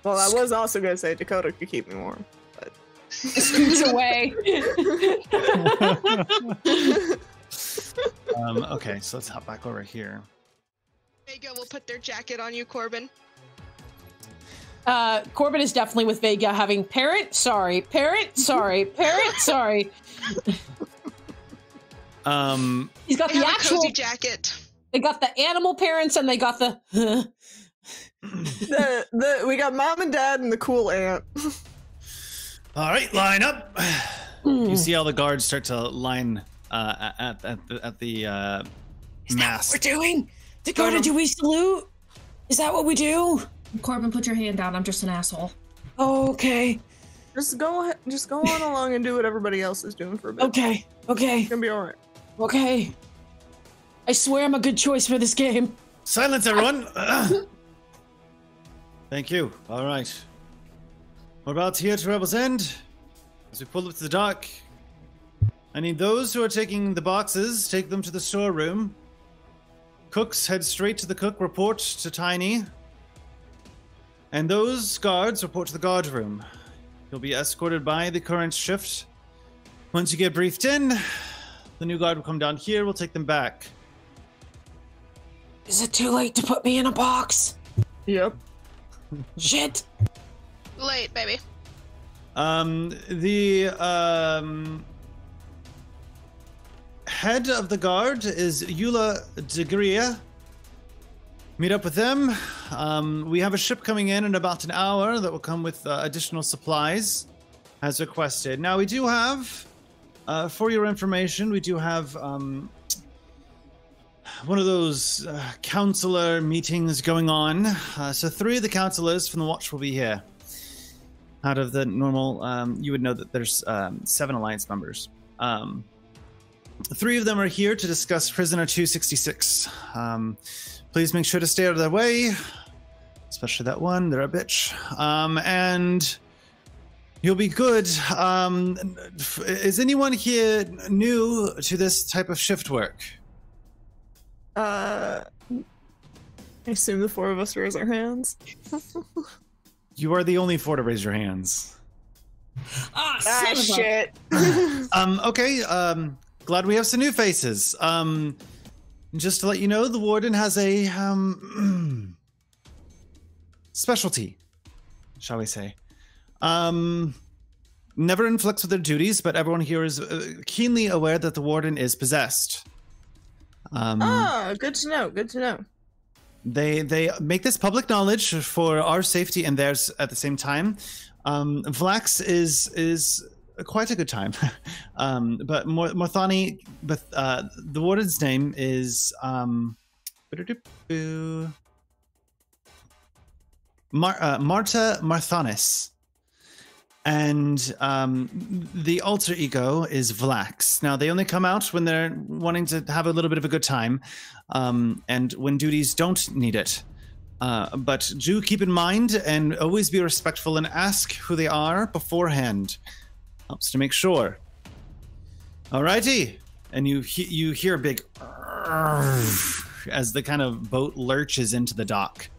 Well, I was also gonna say Dakota could keep me warm, but Scooch away. Okay, so let's hop back over here. Vega will put their jacket on you, Corbin. Corbin is definitely with Vega, having parent, sorry, parent, sorry, parent, sorry. He's got They the have a actual cozy jacket. They got the animal parents, and they got the. we got mom and dad and the cool aunt. All right, line up. You see all the guards start to line at the mast. What we're doing, Dakota? Do we salute? Is that what we do? Corbin, put your hand down. I'm just an asshole. Oh, okay. Just go on along and do what everybody else is doing for a bit. Okay. It's gonna be all right. Okay. I swear I'm a good choice for this game. Silence, everyone. Thank you. All right. We're about here to Rebels End. As we pull up to the dock, I need those who are taking the boxes, take them to the storeroom. Cooks, head straight to the cook, report to Tiny. And those guards, report to the guard room. You'll be escorted by the current shift. Once you get briefed in, the new guard will come down here, we'll take them back. Is it too late to put me in a box? Yep. Shit. Late, baby. The head of the guard is Eula Degria. Meet up with them. We have a ship coming in about an hour that will come with additional supplies as requested. Now we do have, for your information, we do have one of those counselor meetings going on. So 3 of the counselors from the watch will be here. Out of the normal, you would know that there's 7 alliance members. 3 of them are here to discuss prisoner 266. Please make sure to stay out of their way, especially that one. They're a bitch. And you'll be good. Is anyone here new to this type of shift work? I assume the 4 of us raise our hands. You are the only 4 to raise your hands. Ah, Shit. Okay. Glad we have some new faces. Just to let you know, the warden has a specialty, shall we say. Never inflicts with their duties, but everyone here is keenly aware that the warden is possessed. Good to know. Good to know. They make this public knowledge for our safety and theirs at the same time. Vlax is quite a good time. But Morthani, but the warden's name is Marta Marthanis. And the alter ego is Vlax. Now, they only come out when they're wanting to have a little bit of a good time, and when duties don't need it. But do keep in mind and always be respectful and ask who they are beforehand. Helps to make sure. Alrighty. And you hear a big as the kind of boat lurches into the dock.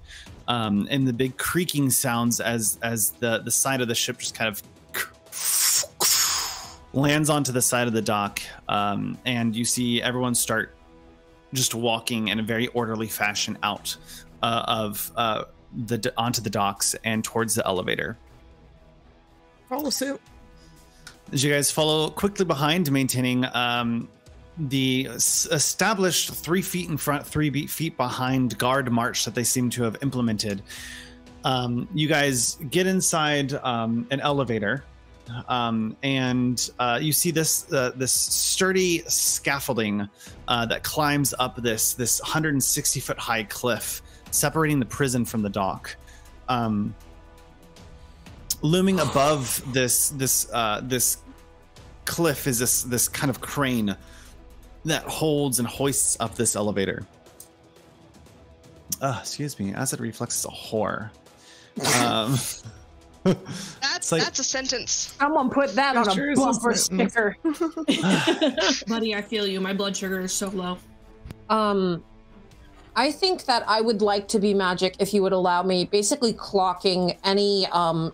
And the big creaking sounds as the side of the ship just kind of lands onto the side of the dock. And you see everyone start just walking in a very orderly fashion out onto the docks and towards the elevator. Follow suit. As you guys follow quickly behind, maintaining the established 3 feet in front, 3 feet behind guard march that they seem to have implemented. You guys get inside an elevator, and you see this sturdy scaffolding that climbs up this 160-foot high cliff, separating the prison from the dock. Looming above this cliff is this kind of crane that holds and hoists up this elevator. Excuse me, acid reflux is a whore. That's a sentence. Someone put that on a bumper sticker. Buddy, I feel you. My blood sugar is so low. I think that I would like to be magic, if you would allow me, basically clocking any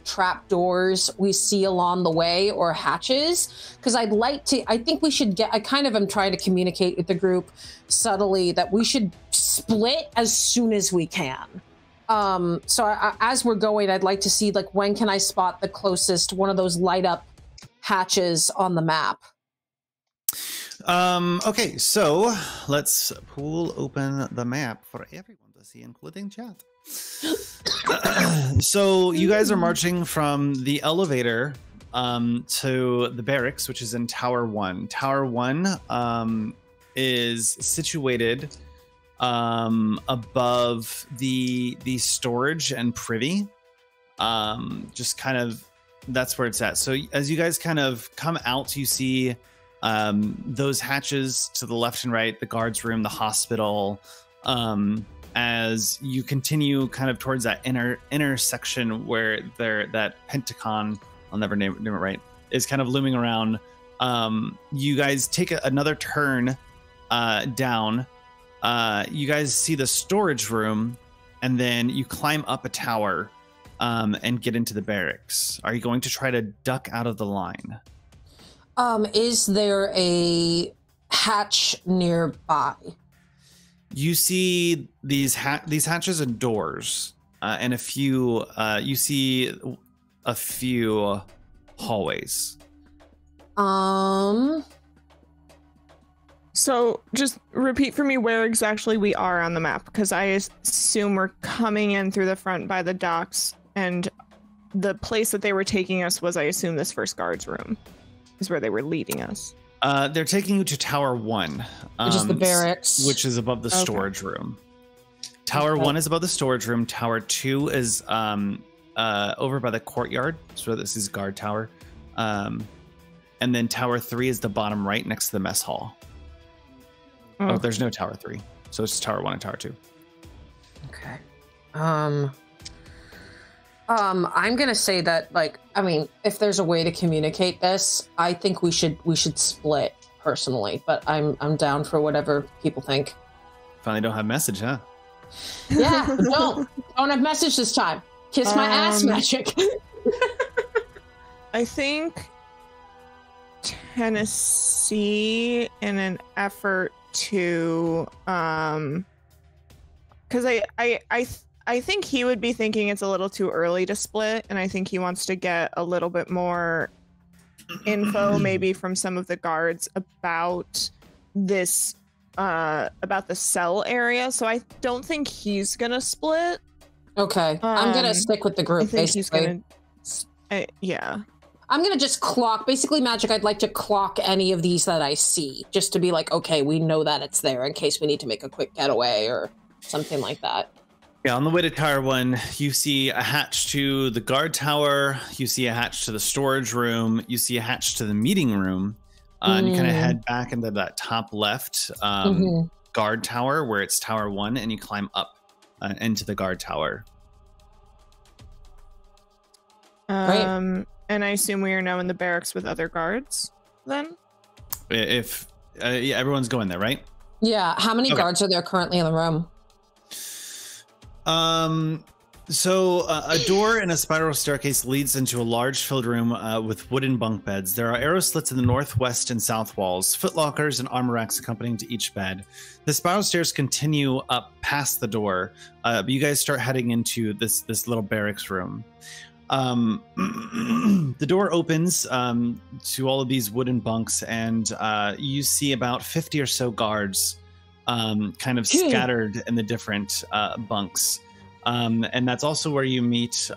trap doors we see along the way or hatches, because I think we should I kind of am trying to communicate with the group subtly that we should split as soon as we can. So as we're going, I'd like to see, like, when can I spot the closest one of those light up hatches on the map? Okay, so let's pull open the map for everyone to see, including chat. So you guys are marching from the elevator to the barracks, which is in Tower 1. Tower 1 is situated above the storage and privy. Just kind of, that's where it's at. So as you guys kind of come out, you see those hatches to the left and right, the guards room, the hospital. As you continue kind of towards that intersection where that Pentagon, I'll never name it right, is kind of looming around. You guys take another turn down. You guys see the storage room, and then you climb up a tower and get into the barracks. Are you going to try to duck out of the line? Is there a hatch nearby? You see these hatches and doors, and a few. You see a few hallways. So just repeat for me where exactly we are on the map, because I assume we're coming in through the front by the docks, and the place that they were taking us was, I assume, this first guard's room is where they were leading us. They're taking you to Tower 1, which is the barracks, which is above the storage room. Tower 1 is above the storage room. Tower 2 is over by the courtyard. So this is guard tower. And then Tower 3 is the bottom right next to the mess hall. Oh, there's no Tower 3. So it's Tower 1 and Tower 2. Okay. I'm gonna say that, like, I mean, if there's a way to communicate this, I think we should split personally, but I'm down for whatever people think. Finally don't have message, huh? Yeah, don't have message this time. Kiss my ass magic. I think Tennessee, in an effort to because I think he would be thinking it's a little too early to split, and I think he wants to get a little bit more info maybe from some of the guards about this about the cell area. So I don't think he's gonna split. Okay. I'm gonna stick with the group, I think basically. he's gonna yeah. I'm gonna just clock, basically magic, I'd like to clock any of these that I see, just to be like, okay, we know that it's there in case we need to make a quick getaway or something like that. Yeah, on the way to Tower 1, you see a hatch to the guard tower, you see a hatch to the storage room, you see a hatch to the meeting room, and you kind of head back into that top left guard tower where it's Tower 1, and you climb up into the guard tower. And I assume we are now in the barracks with other guards, then? If yeah, everyone's going there, right? Yeah, how many guards are there currently in the room? So a door and a spiral staircase leads into a large filled room with wooden bunk beds. There are arrow slits in the northwest and south walls, footlockers and armor racks accompanying to each bed. The spiral stairs continue up past the door, but you guys start heading into this little barracks room. The door opens to all of these wooden bunks, and you see about 50 or so guards kind of scattered in the different bunks. And that's also where you meet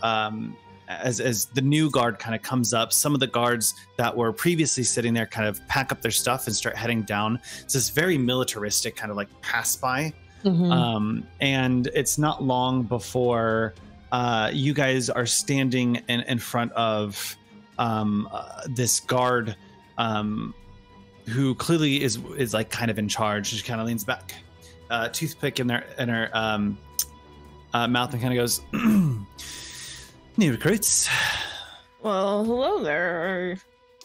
as the new guard kind of comes up. Some of the guards that were previously sitting there kind of pack up their stuff and start heading down. It's this very militaristic kind of like pass by. And it's not long before you guys are standing in front of this guard who clearly is like kind of in charge. She kind of leans back, toothpick in her mouth, and kind of goes, "New recruits." Well, hello there.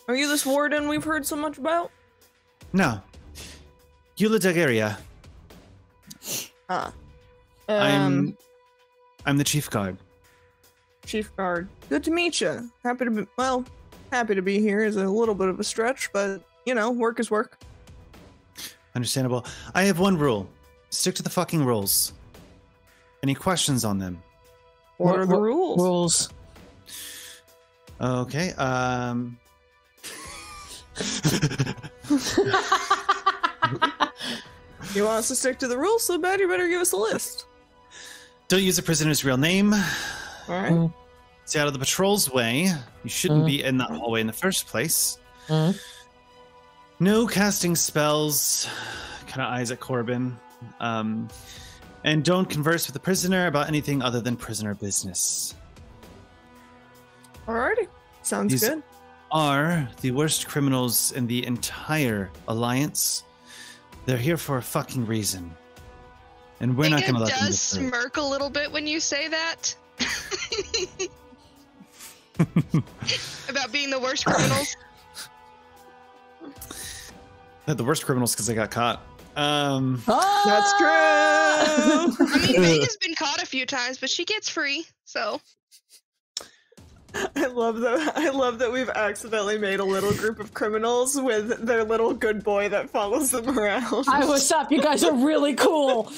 Are you this warden we've heard so much about? No, Eula Dageria. I'm the chief guard. Chief guard. Good to meet you. Happy to be here is a little bit of a stretch, but you know, work is work. Understandable. I have one rule: stick to the fucking rules. Any questions on them? What are the rules? Rules. Okay. You want us to stick to the rules so bad, you better give us a list. Don't use a prisoner's real name. All right. Stay out of the patrol's way. You shouldn't be in that hallway in the first place. No casting spells. Kind of eyes at Corbin. And don't converse with the prisoner about anything other than prisoner business. Alrighty. Sounds These good. are the worst criminals in the entire Alliance. They're here for a fucking reason. And we're not going to let them get does through. smirk a little bit when you say that. About being the worst criminals. They're the worst criminals because they got caught. That's true. I mean, Vega's been caught a few times, but she gets free, so. I love that we've accidentally made a little group of criminals with their little good boy that follows them around. Hi, what's up? You guys are really cool.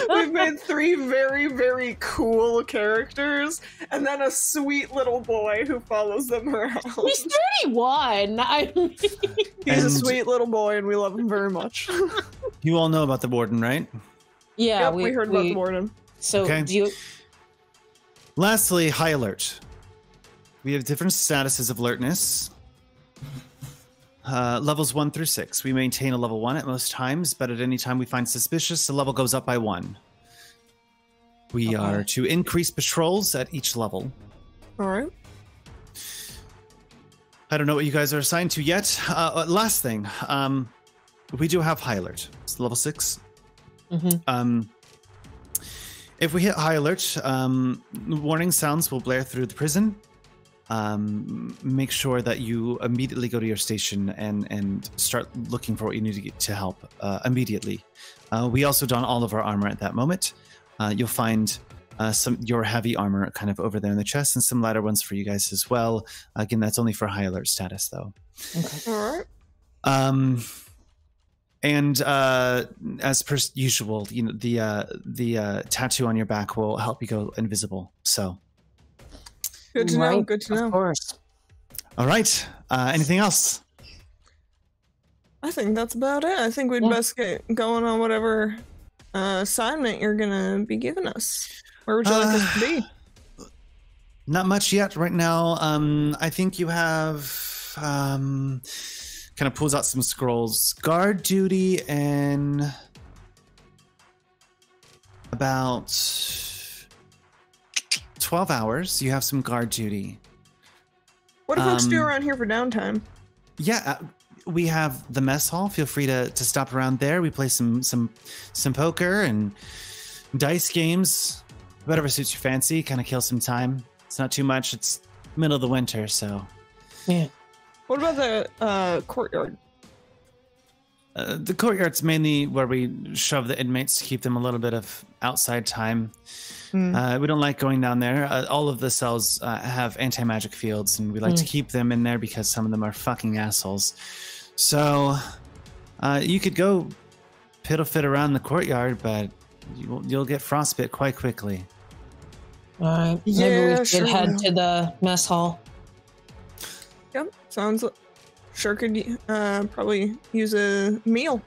We've made 3 very, very cool characters, and then a sweet little boy who follows them around. He's 31. I mean... He's a sweet little boy, and we love him very much. You all know about the warden, right? Yeah, Yep, we heard about the warden. So, Okay. do you... Lastly, high alert. We have different statuses of alertness. Levels 1 through 6. We maintain a level 1 at most times, but at any time we find suspicious, the level goes up by 1. We are to increase patrols at each level. All right. I don't know what you guys are assigned to yet. Last thing, we do have high alert. It's level 6. If we hit high alert, warning sounds will blare through the prison. Make sure that you immediately go to your station and start looking for what you need to get to help immediately. We also don all of our armor at that moment. You'll find your heavy armor kind of over there in the chest and some lighter ones for you guys as well. Again, that's only for high alert status though. Okay. All right. And as per usual, you know, the tattoo on your back will help you go invisible. So Good to know. Good to know. Of course. all right. Anything else? I think that's about it. I think we'd best get going on whatever assignment you're gonna be giving us. Where would you like us to be? Not much yet right now. I think you have kind of pulls out some scrolls. Guard duty in about 12 hours. You have some guard duty. What do folks do around here for downtime? Yeah, we have the mess hall. Feel free to stop around there. We play some poker and dice games, whatever suits your fancy. Kind of kill some time. It's not too much. It's middle of the winter, so Yeah. What about the courtyard? the courtyard's mainly where we shove the inmates to keep them a little bit of outside time. We don't like going down there. All of the cells have anti-magic fields, and we like to keep them in there because some of them are fucking assholes. So you could go piddle fit around the courtyard, but you'll get frostbite quite quickly. All right. Maybe Yeah, we should head to the mess hall. Yep, sounds like sure could probably use a meal.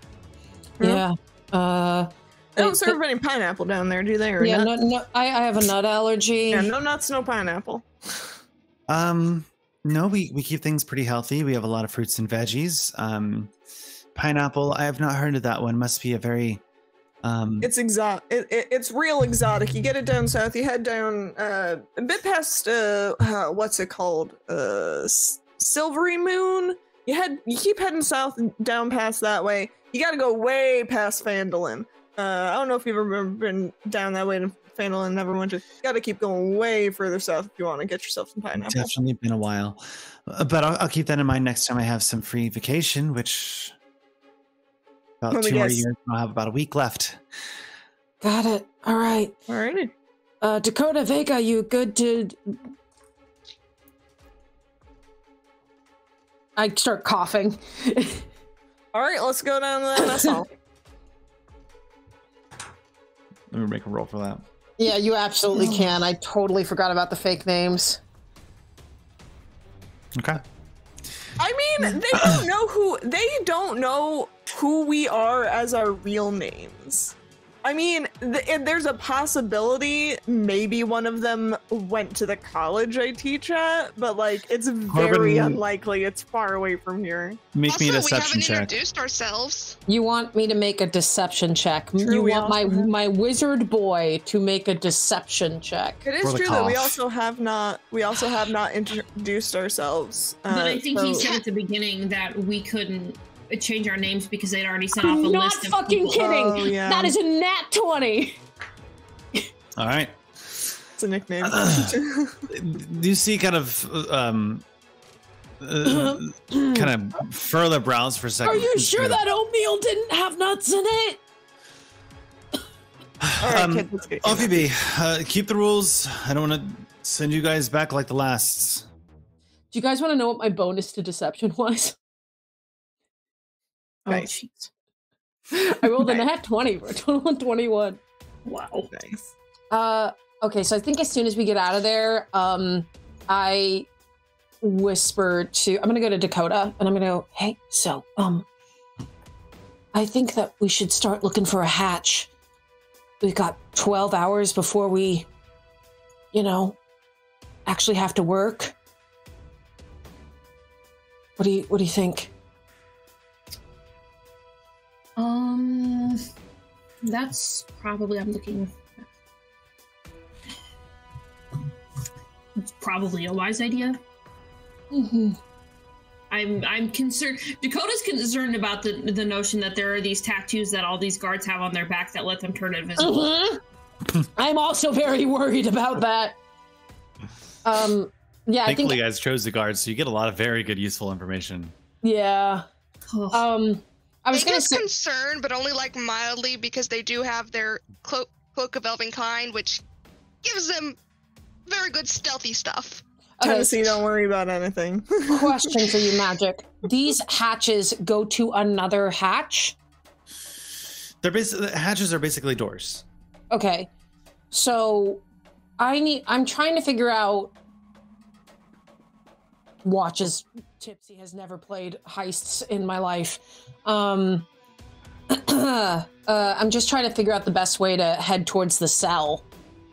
Yeah. They don't serve any pineapple down there, do they? Or yeah, nut? no, I have a nut allergy. Yeah, no nuts, no pineapple. No, we keep things pretty healthy. We have a lot of fruits and veggies. Pineapple, I have not heard of that one. Must be a very It's exotic. It's real exotic. You get it down south. You head down a bit past what's it called? Silvery Moon. You keep heading south and down past that way. You got to go way past Phandalin. I don't know if you've ever been down that way to Phandalin. Never went to. You got to keep going way further south if you want to get yourself some pineapple. definitely been a while, but I'll keep that in mind next time I have some free vacation, which about Let me 2 more guess. years. I'll have about a week left. Got it. All right. Alrighty. Dakota Vega, you good to... I start coughing. All right, let's go down to that mess hall. Let me make a roll for that. Yeah, you absolutely can. I totally forgot about the fake names. Okay. I mean, they don't know who we are as our real names. I mean, there's a possibility maybe one of them went to the college I teach at, but like it's very Corbin- unlikely. It's far away from here. Make me a Also, we deception haven't check. introduced ourselves. You want me to make a deception check. True, You we want also have- my wizard boy to make a deception check. It is For the true that we cough. also have not introduced ourselves. But I think he so- said at the beginning that we couldn't change our names because they'd already sent off a I'm not list of fucking people. kidding. Oh, yeah. That is a nat 20. All right. It's a nickname. Do you see kind of kind of further brows for a second? Are you sure that oatmeal didn't have nuts in it? All right, kids, let's get Off you be. Keep the rules. I don't want to send you guys back like the lasts. Do you guys want to know what my bonus to deception was? Oh, Nice. jeez. I rolled a nat 20 for a total of 21. Wow. Nice. Okay, so I think as soon as we get out of there, I whisper to, I'm gonna go to Dakota and I'm gonna go, hey, so, I think that we should start looking for a hatch. We've got 12 hours before we, actually have to work. What do you think? That's probably, I'm looking. It's probably a wise idea. Mm-hmm. I'm concerned. Dakota's concerned about the notion that there are these tattoos that all these guards have on their back that let them turn invisible. Mm-hmm. I'm also very worried about that. Yeah, I Thankfully, think. you guys chose the guards, so you get a lot of very good, useful information. Yeah. Oh. I was Make gonna us say. concerned, but only like mildly because they do have their cloak of elven kind, which gives them very good stealthy stuff. Okay, Tennessee, don't worry about anything. question for you, Magic. These hatches go to another hatch? Hatches are basically doors. Okay. So I'm trying to figure out Watches. Tipsy has never played heists in my life. I'm just trying to figure out the best way to head towards the cell.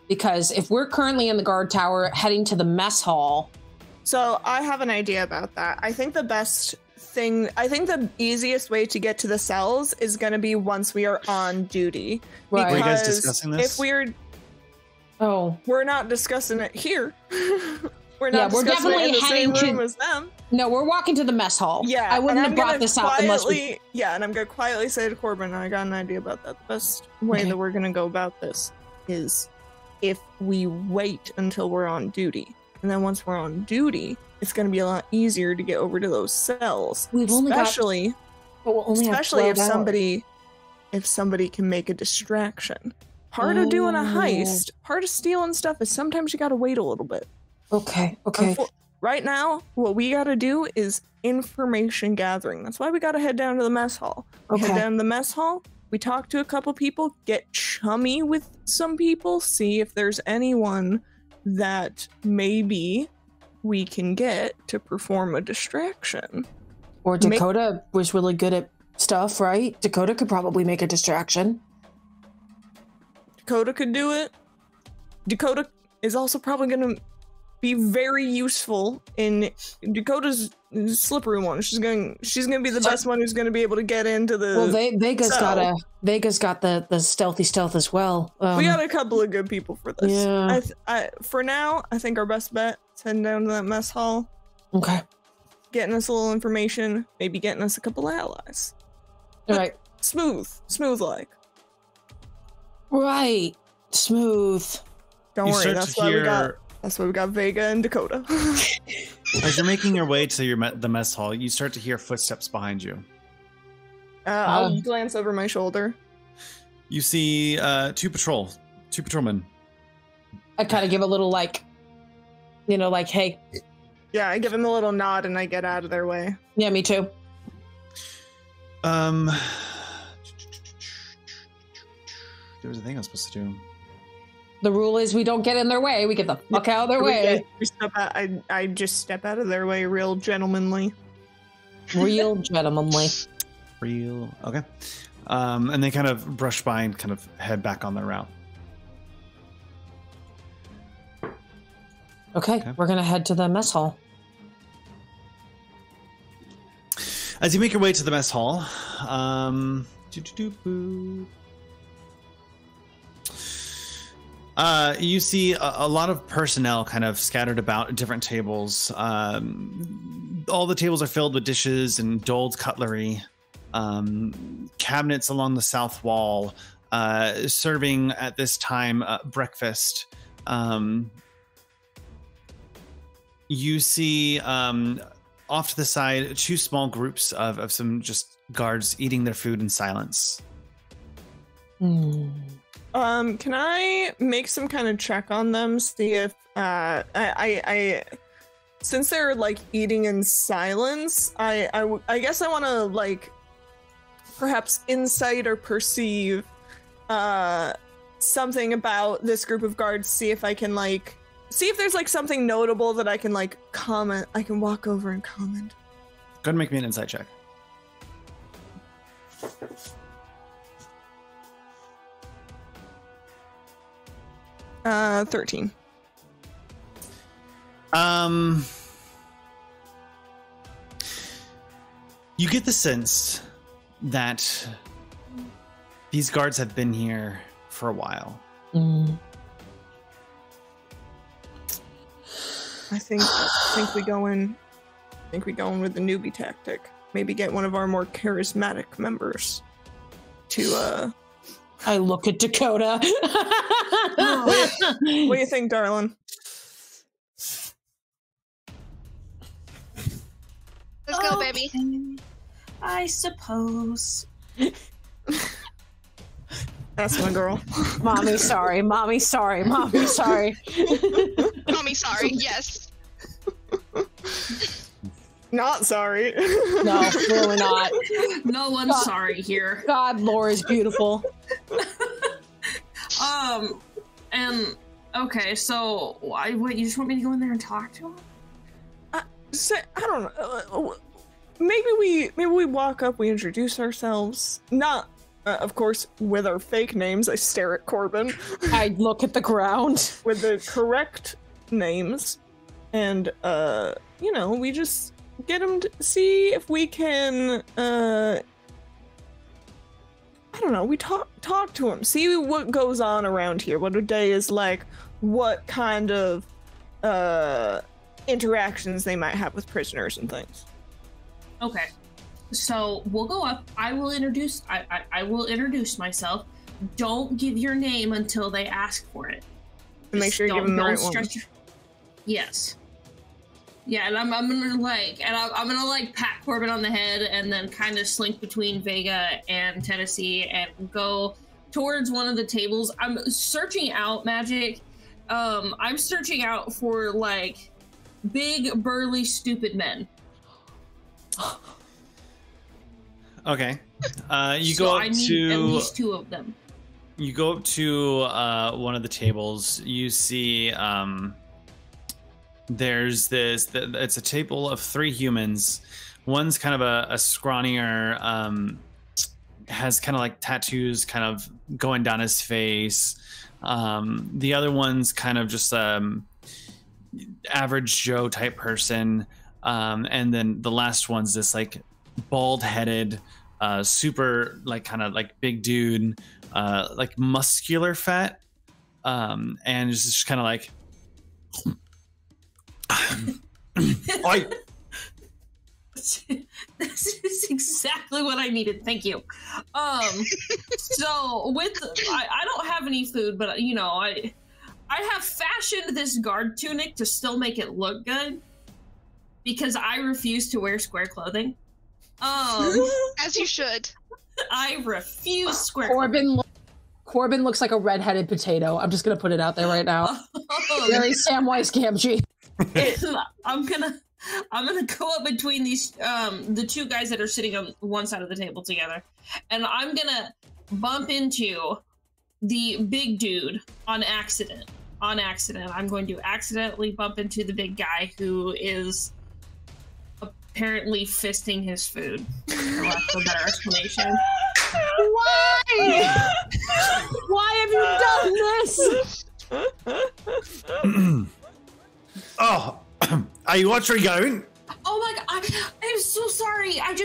Because if we're currently in the guard tower heading to the mess hall. So I have an idea about that. I think the easiest way to get to the cells is going to be once we are on duty. Right. Were you guys discussing this? We're not discussing it here. We're discussing it in the same room as them. No, we're walking to the mess hall. Yeah, I wouldn't have brought this out unless we... Yeah, and I'm going to quietly say to Corbin, I got an idea about that. The best way that we're going to go about this is if we wait until we're on duty. And then once we're on duty, it's going to be a lot easier to get over to those cells. Especially if somebody can make a distraction. Part of doing a heist, part of stealing stuff is sometimes you got to wait a little bit. Okay. Right now, what we got to do is information gathering. That's why we got to head down to the mess hall. We head down to the mess hall. We talk to a couple people, get chummy with some people, see if there's anyone that maybe we can get to perform a distraction. Or Dakota was really good at stuff, right? Dakota could probably make a distraction. Dakota could do it. Dakota is also probably going to be very useful in Dakota's slippery one. She's going to be the best one who's going to be able to get into the. Well, Vega's got the stealthy stealth as well. We got a couple of good people for this. Yeah. For now, I think our best bet is heading down to that mess hall. Okay. Getting us a little information, maybe getting us a couple allies. All right. Smooth like. Right. Smooth. Don't worry. That's why we got Vega and Dakota. As you're making your way to the mess hall, you start to hear footsteps behind you. I'll glance over my shoulder. You see two patrolmen. I kind of give a little hey. Yeah, I give him a little nod and I get out of their way. Yeah, me too. There was a thing I was supposed to do. The rule is we don't get in their way. We get the fuck out of their way. I just step out of their way real gentlemanly. Real gentlemanly. Real. Okay. And they kind of brush by and kind of head back on their route. Okay. We're going to head to the mess hall. As you make your way to the mess hall, you see a lot of personnel kind of scattered about at different tables. All the tables are filled with dishes and doled cutlery. Cabinets along the south wall serving at this time breakfast. You see off to the side two small groups of some just guards eating their food in silence. Can I make some kind of check on them? See if I since they're like eating in silence, I guess I want to like perhaps insight or perceive something about this group of guards. See if I can like see if there's like something notable that I can like comment. I can walk over and comment. Go ahead and make me an insight check. 13. You get the sense that these guards have been here for a while. I think we go in with the newbie tactic. Maybe get one of our more charismatic members to I look at Dakota. What do you think, darling? Let's go, baby. I suppose. That's my girl. Mommy, sorry. Mommy, sorry. Mommy, sorry. Mommy, sorry. Yes. Not sorry. No, really not. No one's sorry here. God, Laura's beautiful. And okay, so what? You just want me to go in there and talk to him? I don't know. Maybe we walk up, we introduce ourselves. Not Of course, with our fake names, I stare at Corbin. I look at the ground. With the correct names. And, you know, we just get him to see if we can, I don't know, we talk to him, see what goes on around here, what a day is like, what kind of, interactions they might have with prisoners and things. Okay. So we'll go up. I will introduce myself. Don't give your name until they ask for it. And make sure you give them the right one. Yes. Yeah, and I'm gonna like pat Corbin on the head and then kind of slink between Vega and Tennessee and go towards one of the tables. I'm searching out magic. I'm searching out for like big, burly, stupid men. Okay. You so go up I need to at least 2 of them. You go up to one of the tables. You see there's this. It's a table of 3 humans. One's kind of a scrawnier, has kind of like tattoos kind of going down his face. The other one's kind of just average Joe type person. And then the last one's this like bald-headed, super like kind of like big dude, like muscular fat, and it's just kind of like This is exactly what I needed. Thank you. So I don't have any food, but you know, I have fashioned this guard tunic to still make it look good because I refuse to wear square clothing. As you should. I refuse square clothing. Corbin looks like a red-headed potato. I'm just gonna put it out there right now. Very Samwise Gamgee. I'm gonna go up between these the 2 guys that are sitting on one side of the table together, and I'm gonna bump into the big dude on accident. I'm going to accidentally bump into the big guy who is apparently fisting his food. For lack of a better explanation. Why? Why have you done this? oh, are you watching going? Oh my god, I'm so sorry. I'm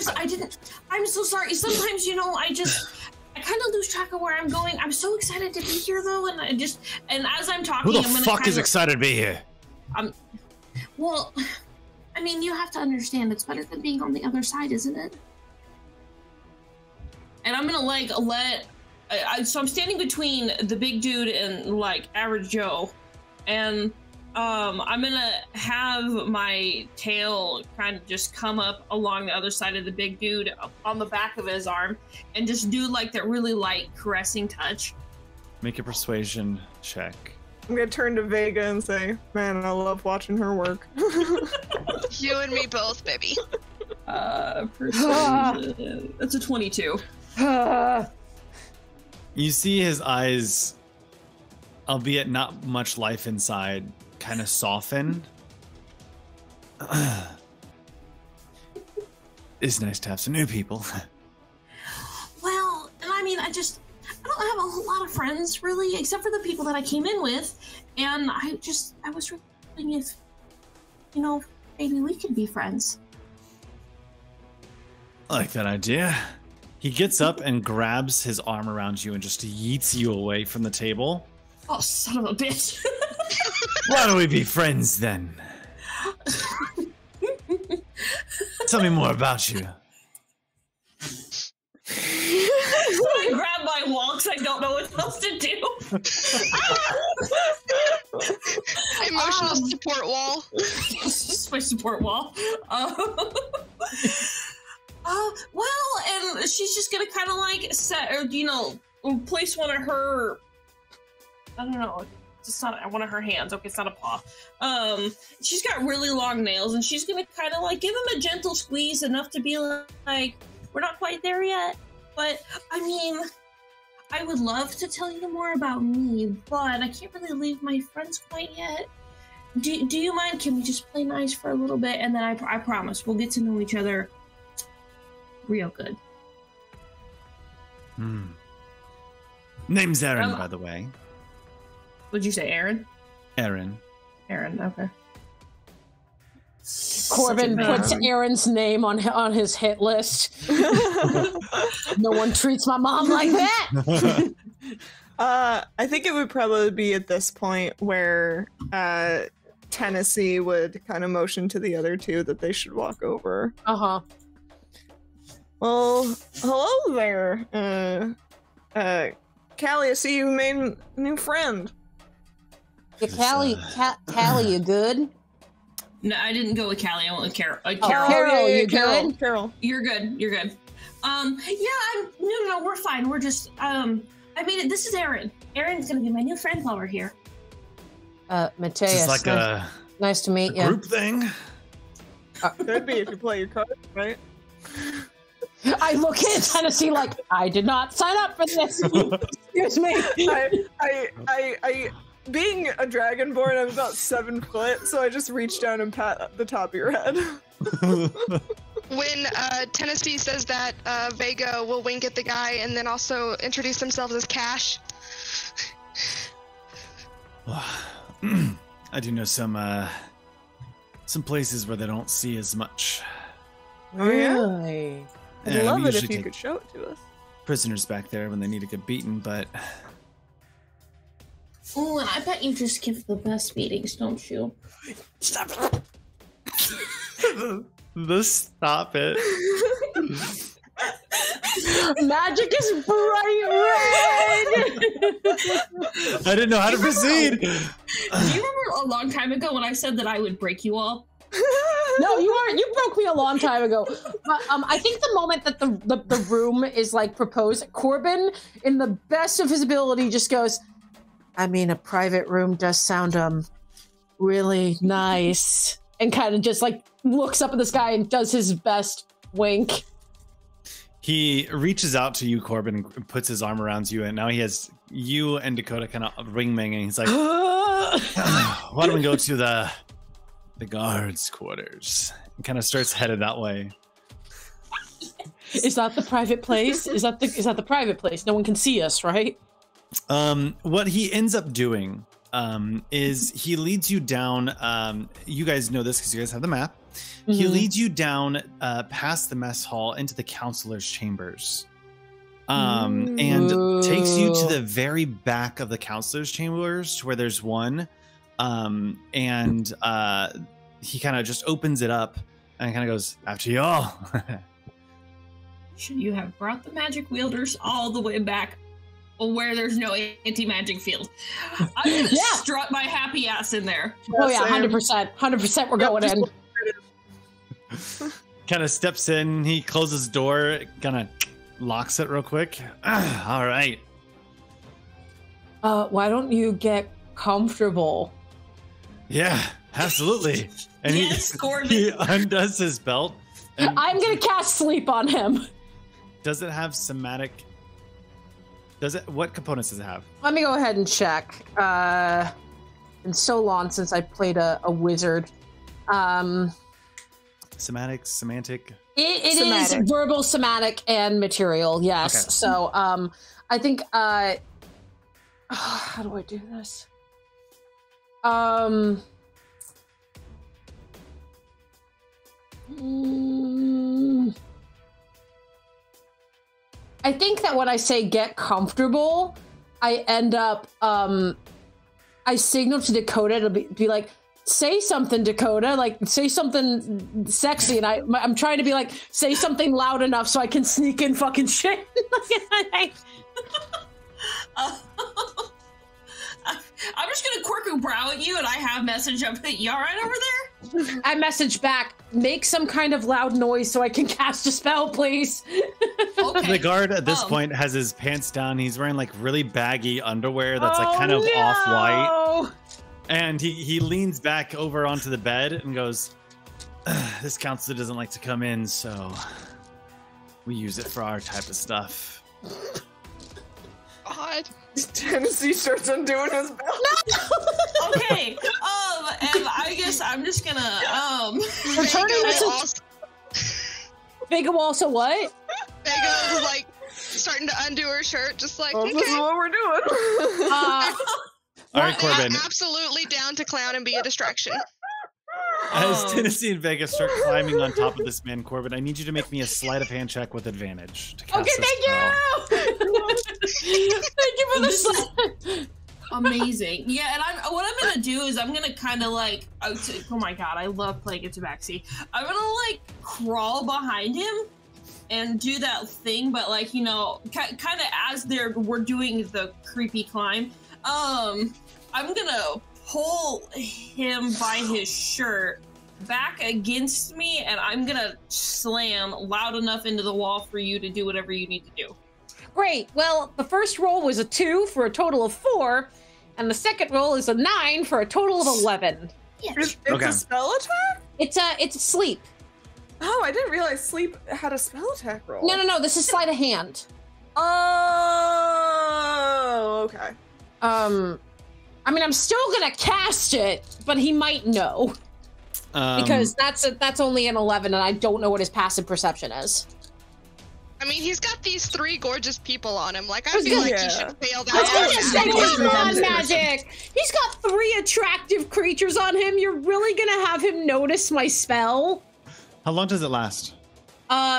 so sorry. Sometimes, you know, I kind of lose track of where I'm going. I'm so excited to be here though, and as I'm talking, Who the fuck is excited to be here? Well, I mean, you have to understand, it's better than being on the other side, isn't it? And I'm gonna like so I'm standing between the big dude and like average Joe, and I'm gonna have my tail kind of just come up along the other side of the big dude on the back of his arm and just do like that really light caressing touch. Make a persuasion check. I'm gonna turn to Vega and say, man, I love watching her work. You and me both, baby. Persuasion. That's a 22. You see his eyes, albeit not much life inside, kind of soften. It's nice to have some new people. Well, and I mean, I don't have a whole lot of friends, really, except for the people that I came in with. And I was wondering if, you know, maybe we could be friends. I like that idea. He gets up and grabs his arm around you and just yeets you away from the table. Oh, son of a bitch. Why don't we be friends then? Tell me more about you. I grab my walks. I don't know what else to do. Emotional support wall. It's just my support wall. Well, and she's just gonna kind of like set, or you know, place one of her. I don't know. It's not one of her hands. Okay, it's not a paw. She's got really long nails, and she's gonna kind of like give him a gentle squeeze, enough to be like, we're not quite there yet. But I mean, I would love to tell you more about me, but I can't really leave my friends quite yet. Do you mind? Can we just play nice for a little bit, and then I promise we'll get to know each other real good. Name's Aaron, by the way. Would you say Aaron? Aaron. Aaron, okay. Corbin puts Aaron's name on his hit list. No one treats my mom like that. I think it would probably be at this point where Tennessee would kind of motion to the other two that they should walk over. Well, hello there. Callie, I see you made a new friend. Yeah, Callie, you good? No, I didn't go with Callie. I went with Carol. Carol, you good? Carol. You're good. You're good. No, we're fine. We're just, this is Aaron. Aaron's gonna be my new friend while we're here. Mateus. It's like nice to meet you. Group thing. Could be if you play your cards, right? I look at Tennessee like, I did not sign up for this. Excuse me. I being a dragonborn, I'm about 7 foot, so I just reach down and pat the top of your head. When Tennessee says that, Vega will wink at the guy and then also introduce themselves as Cash. I do know some places where they don't see as much. Oh, yeah? Really? I'd love it if you could show it to us. Prisoners back there when they need to get beaten, but... Oh, and I bet you just give the best beatings, don't you? Stop it! Stop it. Magic is bright red! I didn't know how to proceed! Do you remember a long time ago when I said that I would break you all? No, you weren't. You broke me a long time ago. But I think the moment that the room is like proposed, Corbin, in the best of his ability, just goes, I mean, a private room does sound really nice, and kind of just like looks up at this guy and does his best wink. He reaches out to you, Corbin, and puts his arm around you, and now he has you and Dakota kind of ring-ming, and he's like, why don't we go to the guards' quarters? And kind of starts headed that way. Is that the private place? Is that the private place? No one can see us, right? What he ends up doing is he leads you down. You guys know this because you guys have the map. Mm-hmm. He leads you down past the mess hall into the counselor's chambers, and takes you to the very back of the counselor's chambers, to where there's one. And he kind of just opens it up and kind of goes, after y'all. Should you have brought the magic wielders all the way back where there's no anti-magic field? I'm gonna strut my happy ass in there. Oh yeah, 100%. We're going in. Kind of steps in, he closes the door, kind of locks it real quick. All right. Why don't you get comfortable? Yeah, absolutely. And yes, he undoes his belt. And I'm gonna cast sleep on him. Does it have somatic? What components does it have? Let me go ahead and check. Been so long since I played a wizard. Somatic, semantic. It is verbal, somatic, and material. Yes. Okay. So I think. How do I do this? I think that when I say get comfortable, I end up, I signal to Dakota to be like, say something, Dakota, like say something sexy. And I'm trying to be like, say something loud enough so I can sneak in fucking shit. I'm just gonna quirky brow at you, and I have message up. You all right over there? I message back, make some kind of loud noise so I can cast a spell, please. Okay. The guard at this point has his pants down. He's wearing like really baggy underwear that's like kind of off-white. And he leans back over onto the bed and goes, this counselor doesn't like to come in, so we use it for our type of stuff. God. Tennessee starts undoing his belt. No! Okay. And I guess I'm just gonna Vega will also what? Vega like starting to undo her shirt, just like, Well, this is okay. what we're doing. All right, Corbin. I'm absolutely down to clown and be a distraction. As Tennessee and Vegas start climbing on top of this man, Corbin, I need you to make me a sleight of hand check with advantage. To cast Okay, this thank spell. you. Thank you for This is this. amazing. Yeah, and what I'm gonna do is I'm gonna kind of like, oh my god, I love playing it to backseat. I'm gonna like crawl behind him and do that thing, but like, you know, kind of as we're doing the creepy climb, I'm gonna pull him by his shirt back against me, and I'm gonna slam loud enough into the wall for you to do whatever you need to do. Great. Well, the first roll was a 2 for a total of 4, and the second roll is a 9 for a total of 11. It's Okay. a spell attack? It's a sleep. Oh, I didn't realize sleep had a spell attack roll. No. This is sleight of hand. Oh, okay. I mean, I'm still gonna cast it, but he might know because that's only an 11, and I don't know what his passive perception is. I mean, he's got these 3 gorgeous people on him. Like, I feel like he should fail that. I was gonna Yeah. say, Yeah. come on, Yeah. Magic. He's got 3 attractive creatures on him. You're really gonna have him notice my spell? How long does it last?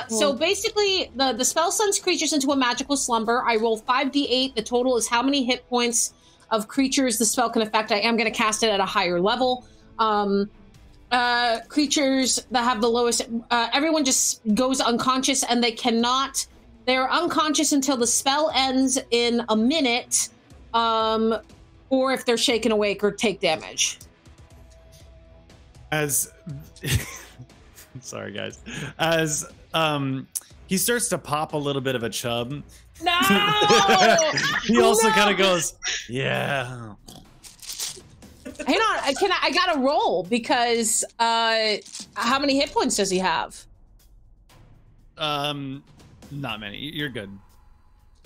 So basically, the spell sends creatures into a magical slumber. I roll 5d8. The total is how many hit points of creatures the spell can affect. I am going to cast it at a higher level. Creatures that have the lowest, everyone just goes unconscious, and they're unconscious until the spell ends in a minute, or if they're shaken awake or take damage. Sorry guys, as he starts to pop a little bit of a chub. No! He also kind of goes, yeah. Hang on, I gotta roll because how many hit points does he have? Not many. You're good.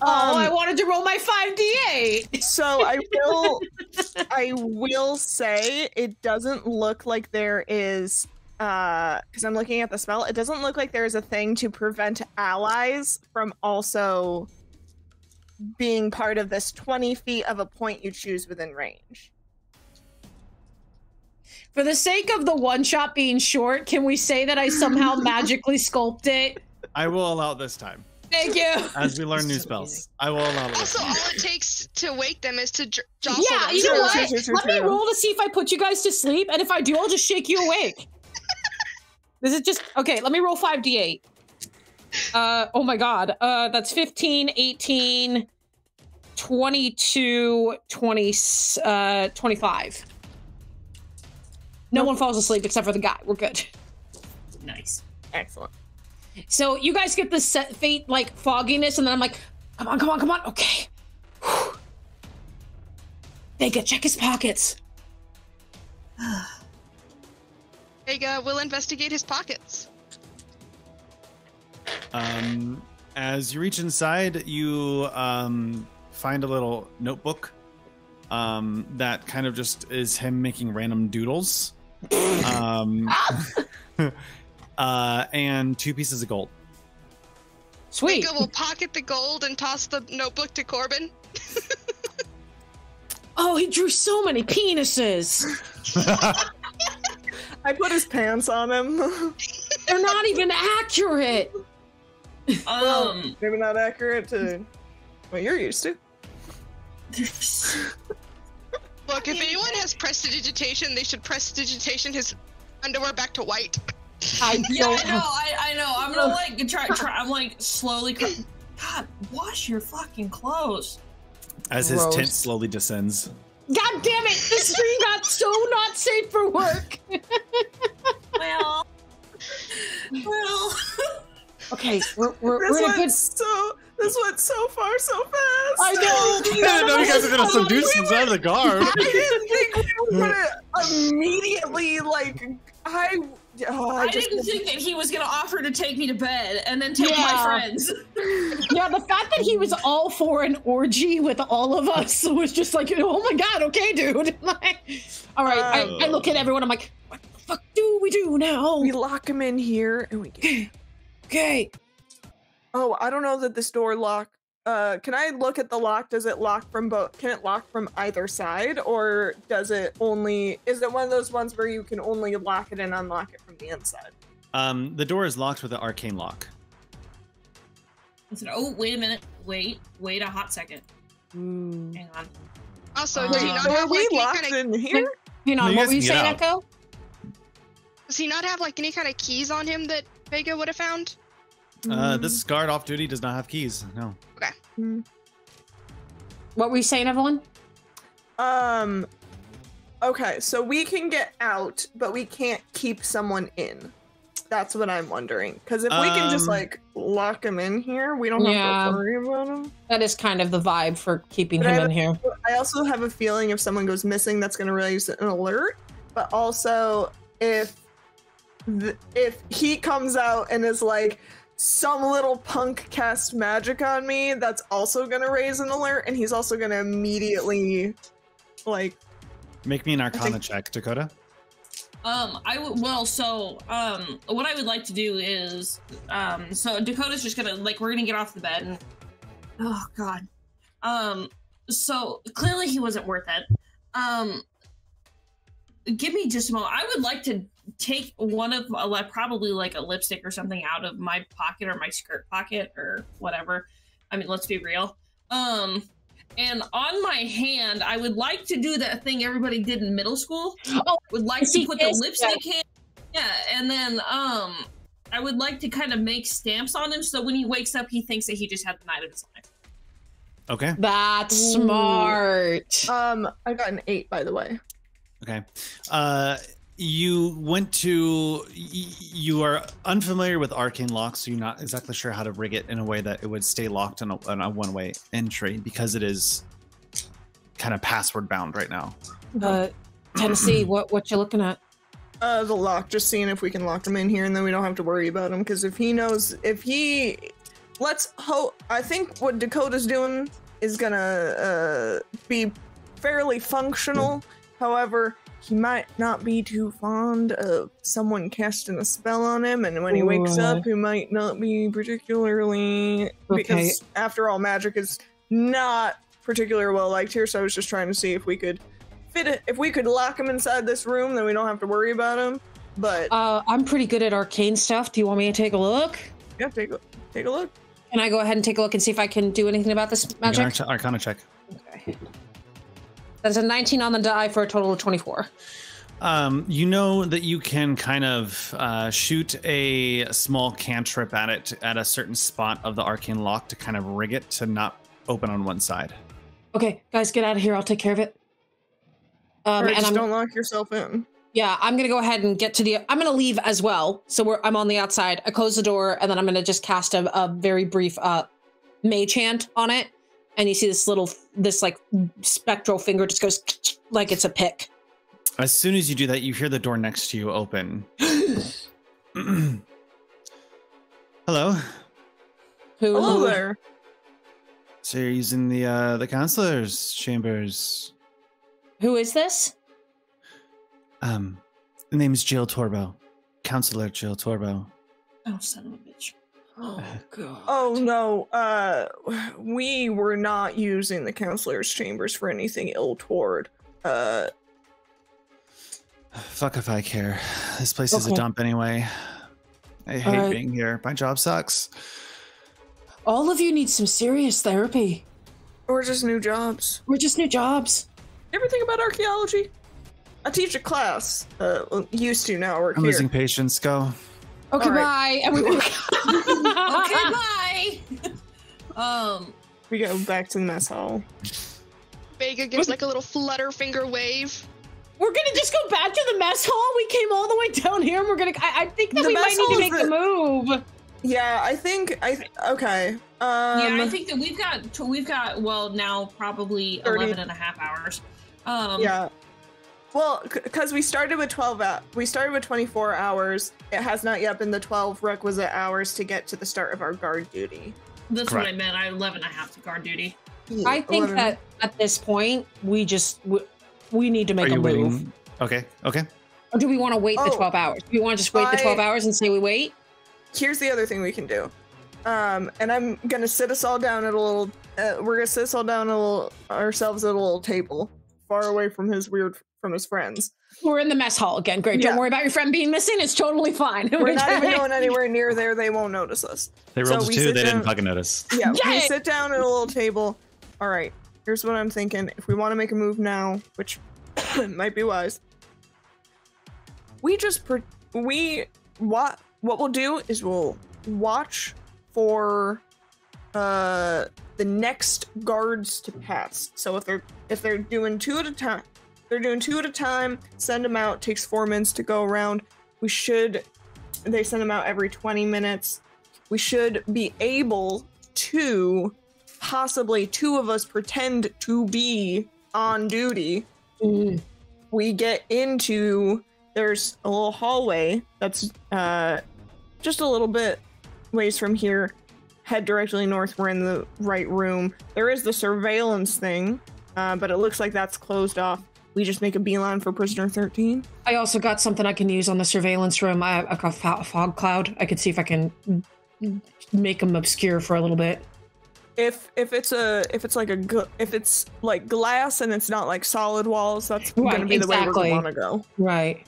I wanted to roll my 5d8. So I will say it doesn't look like there is, because I'm looking at the spell, it doesn't look like there is a thing to prevent allies from also being part of this 20 feet of a point you choose within range. For the sake of the one shot being short, can we say that I somehow magically sculpt it? I will allow it this time. Thank you. As we learn new spells, I will allow it this Also, time. all it takes to wake them is to jostle Yeah, them. you know True, what? true, true, Let me true. roll to see if I put you guys to sleep, and if I do, I'll just shake you awake. This is just okay. Let me roll 5d8. Oh my god. That's 15, 18, 22, 20, 25. No one falls asleep except for the guy. We're good. Nice. Excellent. So you guys get this fate like fogginess, and then I'm like, come on. Okay. Whew. Vega, check his pockets. Vega will investigate his pockets. As you reach inside, you find a little notebook that kind of just is him making random doodles. And 2 pieces of gold. Sweet. Vega will pocket the gold and toss the notebook to Corbin. Oh, he drew so many penises. I put his pants on him. They're not even accurate. Maybe not accurate to what you're used to. Look, if anyone has prestidigitation, they should prestidigitation his underwear back to white. I Yeah, don't. I know. I'm gonna like try. I'm like slowly. God, wash your fucking clothes. As his Gross. tent slowly descends. God damn it! This stream got so not safe for work. Well. Okay, we're This in a good. went so far so fast. I know. I didn't know you guys were gonna subdue some out of the guard. I didn't think we were gonna immediately I didn't think that he was gonna offer to take me to bed and then take my Yeah. friends. Yeah, the fact that he was all for an orgy with all of us was just like, oh my god, okay, dude. Like, all right, I look at everyone. I'm like, what the fuck do we do now? we lock him in here and we get. Okay. Oh, I don't know that this door lock can I look at the lock? Does it lock from both? Can it lock from either side, or does it only? Is it one of those ones where you can only lock it and unlock it from the inside? The door is locked with an arcane lock. I said, oh, wait a minute. Wait a hot second. Hang on. Also, do you not So are have we like any locked kind of? in here? Hang No, on, you what guys were you can get saying, out. Echo? Does he not have like any kind of keys on him that Vega would have found? This guard off duty does not have keys. No. What were you saying, Evelyn? Okay, so we can get out, but we can't keep someone in. That's what I'm wondering. Because if we can just like lock him in here, we don't have to worry about him. That is kind of the vibe for keeping But him in here. I also have a feeling if someone goes missing, that's going to raise an alert. But also, if he comes out and is like, some little punk cast magic on me, that's also going to raise an alert, and he's also going to immediately, like... Make me an Arcana check, Dakota. What I would like to do is, so Dakota's just gonna, like, we're gonna get off the bed and, oh god. So clearly he wasn't worth it. Give me just a moment. I would like to take one of, probably like a lipstick or something out of my pocket or my skirt pocket or whatever. I mean, let's be real. And on my hand, I would like to do that thing everybody did in middle school. Oh, would like to put the lipstick hand. Yeah, and then I would like to kind of make stamps on him so when he wakes up, he thinks that he just had the night of his life. Okay. That's smart. I got an 8, by the way. Okay. You went to... You are unfamiliar with arcane locks, so you're not exactly sure how to rig it in a way that it would stay locked on a one-way entry because it is kind of password bound right now. Tennessee, what you looking at? The lock, just seeing if we can lock him in here, and then we don't have to worry about him, because if he knows... Let's hope... I think what Dakota's doing is gonna be fairly functional. However... He might not be too fond of someone casting a spell on him, and when he wakes up, he might not be particularly... Because, after all, magic is not particularly well liked here, so I was just trying to see if we could fit it. If we could lock him inside this room, then we don't have to worry about him, but... I'm pretty good at arcane stuff. Do you want me to take a look? Yeah, take a look. Can I go ahead and take a look and see if I can do anything about this magic? Arcana check. Okay. That's a 19 on the die for a total of 24. You know that you can kind of shoot a small cantrip at it at a certain spot of the arcane lock to kind of rig it to not open on one side. Okay, guys, get out of here. I'll take care of it. And don't lock yourself in. Yeah, I'm gonna go ahead and get to the... I'm gonna leave as well. So I'm on the outside. I close the door, and then I'm gonna just cast a very brief mage hand on it. And you see this like spectral finger just goes like it's a pick. As soon as you do that, you hear the door next to you open. Hello. Hello there. So you're using the counselor's chambers. Who is this? The name is Jill Torbo. Counselor Jill Torbo. Oh, son of a bitch. Oh, God. Oh, no. We were not using the counselor's chambers for anything ill toward. Fuck if I care. This place is a dump anyway. I hate being here. My job sucks. All of you need some serious therapy. Or just new jobs. We're just new jobs. You ever think about archaeology? I teach a class. Used to, now work I'm here. losing patience. Go. Okay, right. bye. Everybody. Okay, bye. We go back to the mess hall. Vega gives like a little flutter finger wave. We're gonna just go back to the mess hall. We came all the way down here, and we're gonna. I think that we might need to make the move. Yeah, I think okay. Yeah, I think that we've got well now probably 11 and a half hours. Yeah. Well, because we started with 24 hours. It has not yet been the 12 requisite hours to get to the start of our guard duty. That's what I meant. I 11 and a half to guard duty. I think that at this point we need to make a move. Waiting? Okay. Or do we want to wait the 12 hours? Do we want to just wait the 12 hours and say we wait? Here's the other thing we can do. And I'm gonna sit us all down at a little. We're gonna sit us all down ourselves at a little table, far away from his friends. We're in the mess hall again. Great. Don't worry about your friend being missing. It's totally fine. We're not even going anywhere near there. They won't notice us. They rolled a 2. They didn't fucking notice. Yeah, we sit down at a little table. All right. Here's what I'm thinking. If we want to make a move now, which might be wise, what we'll do is we'll watch for the next guards to pass. So if they're doing 2 at a time. They're doing 2 at a time, send them out, takes 4 minutes to go around. They send them out every 20 minutes. We should be able to possibly 2 of us pretend to be on duty. We get into, there's a little hallway that's just a little bit ways from here. Head directly north, we're in the right room. There is the surveillance thing, but it looks like that's closed off. We just make a beeline for prisoner 13. I also got something I can use on the surveillance room. I've got a fog cloud. I could see if I can make them obscure for a little bit. If it's like glass and it's not like solid walls, that's going to be the way we're going to want to go. Right.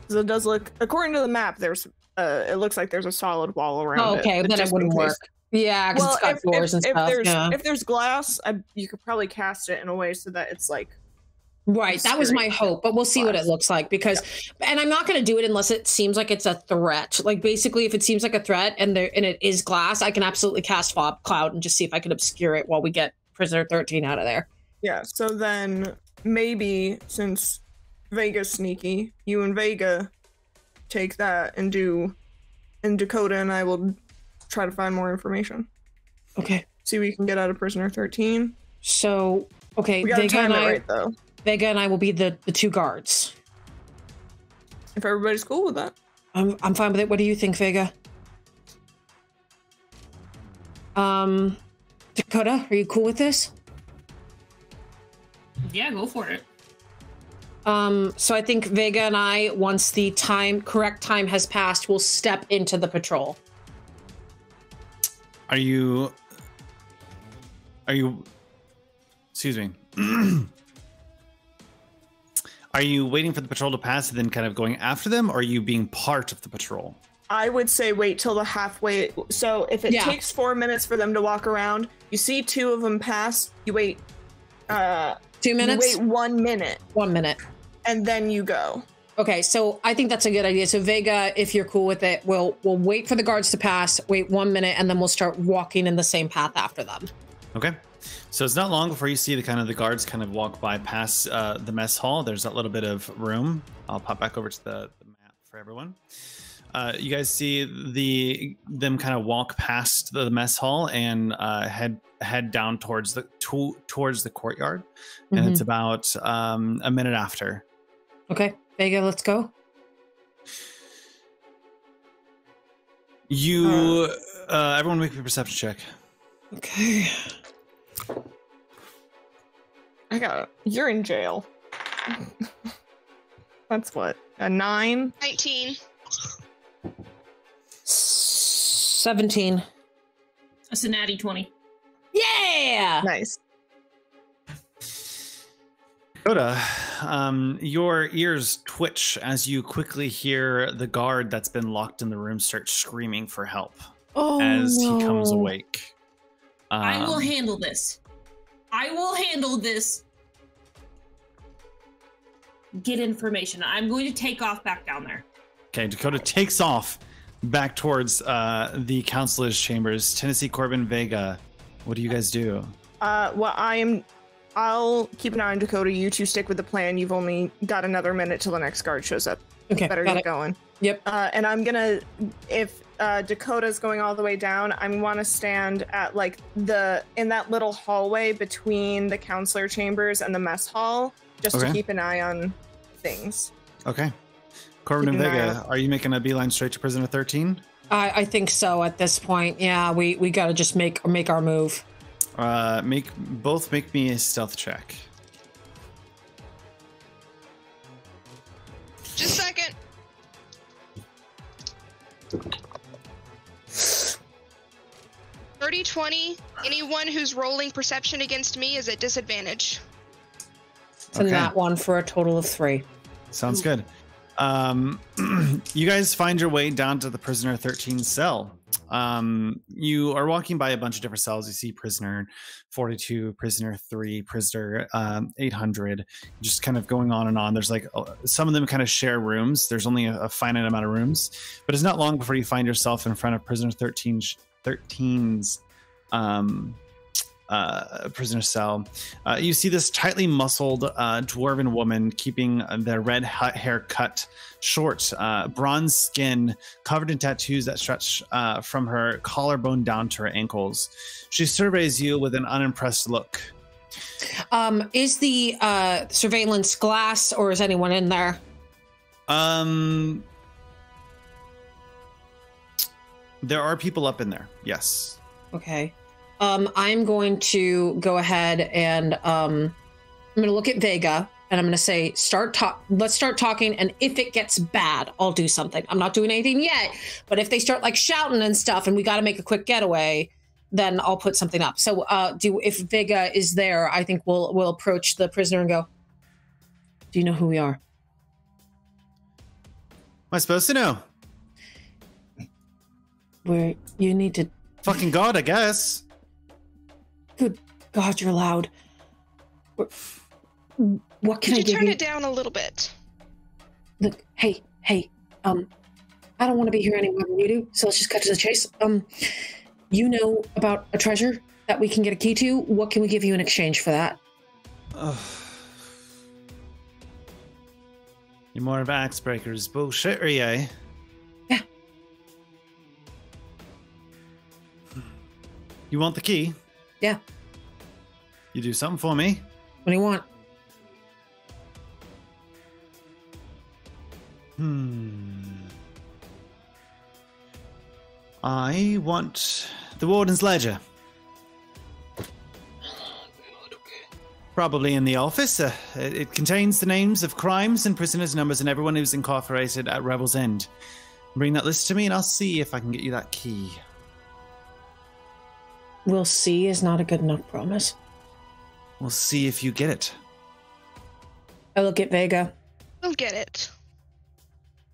So it does look, according to the map, there's it looks like there's a solid wall around it. Okay, then it wouldn't work. Yeah, because it's got floors and stuff. If there's glass, you could probably cast it in a way so that it's like. Right, that was my hope, but we'll see what it looks like because, and I'm not going to do it unless it seems like it's a threat. Like basically, if it seems like a threat and it is glass, I can absolutely cast fog cloud and just see if I can obscure it while we get prisoner 13 out of there. Yeah. So then maybe since Vega's sneaky, you and Vega take that and Dakota and I will try to find more information. Okay. See what you can get out of prisoner 13. So okay, we gotta time it right though. Vega and I will be the 2 guards. If everybody's cool with that. I'm fine with it. What do you think, Vega? Dakota, are you cool with this? Yeah, go for it. So I think Vega and I, once the correct time has passed, will step into the patrol. Are you excuse me. Are you waiting for the patrol to pass and then kind of going after them, or are you being part of the patrol? I would say wait till the halfway. So if it takes 4 minutes for them to walk around, you see 2 of them pass, you wait 2 minutes? You wait 1 minute. 1 minute. And then you go. Okay, so I think that's a good idea. So Vega, if you're cool with it, we'll wait for the guards to pass, wait 1 minute, and then we'll start walking in the same path after them. Okay. So it's not long before you see the guards kind of walk by past the mess hall. There's that little bit of room. I'll pop back over to the map for everyone. You guys see them kind of walk past the mess hall and head down towards the courtyard. And it's about a minute after. Okay, Vega, let's go. Everyone make a perception check. Okay. You're in jail. That's what? A 9? 19. 17. That's a natty 20. Yeah! Nice. Dakota, your ears twitch as you quickly hear the guard that's been locked in the room start screaming for help as he comes awake. I will handle this. Get information. I'm going to take off back down there. Okay, Dakota takes off back towards the counselor's chambers. Tennessee, Corbin, Vega, what do you guys do? I'll keep an eye on Dakota. You 2 stick with the plan. You've only got another minute till the next guard shows up. Okay, better get going. Yep. And I'm gonna, if Dakota's going all the way down, I want to stand at like in that little hallway between the counselor chambers and the mess hall, just to keep an eye on things. Okay. Corbin and Vega, are you making a beeline straight to prisoner 13? I think so at this point. Yeah, we got to just make our move. Make me a stealth check. Just a second. dirty 20. Anyone who's rolling perception against me is at disadvantage. It's in that one for a total of 3. Sounds good. You guys find your way down to the prisoner 13 cell. You are walking by a bunch of different cells. You see prisoner 42, prisoner 3, prisoner 800, just kind of going on and on. There's like some of them kind of share rooms. There's only a finite amount of rooms, but it's not long before you find yourself in front of prisoner 13's prisoner cell. You see this tightly muscled dwarven woman keeping their red hair cut short, bronze skin covered in tattoos that stretch from her collarbone down to her ankles. She surveys you with an unimpressed look. Is the surveillance glass, or is anyone in there? There are people up in there, yes. Okay. I'm going to go ahead and I'm going to look at Vega and I'm going to say, let's start talking. And if it gets bad, I'll do something. I'm not doing anything yet, but if they start like shouting and stuff and we got to make a quick getaway, then I'll put something up. So if Vega is there, I think we'll approach the prisoner and go, do you know who we are? Am I supposed to know? You need to... Fucking God, I guess. Good God, you're loud. What can I give you? Could you turn it down a little bit? Look, hey, I don't want to be here any more than you do, so let's just cut to the chase. You know about a treasure that we can get a key to? What can we give you in exchange for that? You're more of axe breakers bullshit, are you? Yeah. You want the key? Yeah. You do something for me? What do you want? I want the warden's ledger. Probably in the office. It contains the names of crimes and prisoners' numbers and everyone who's incarcerated at Revel's End. Bring that list to me and I'll see if I can get you that key. We'll see is not a good enough promise. We'll see if you get it. I look at Vega. We'll get it.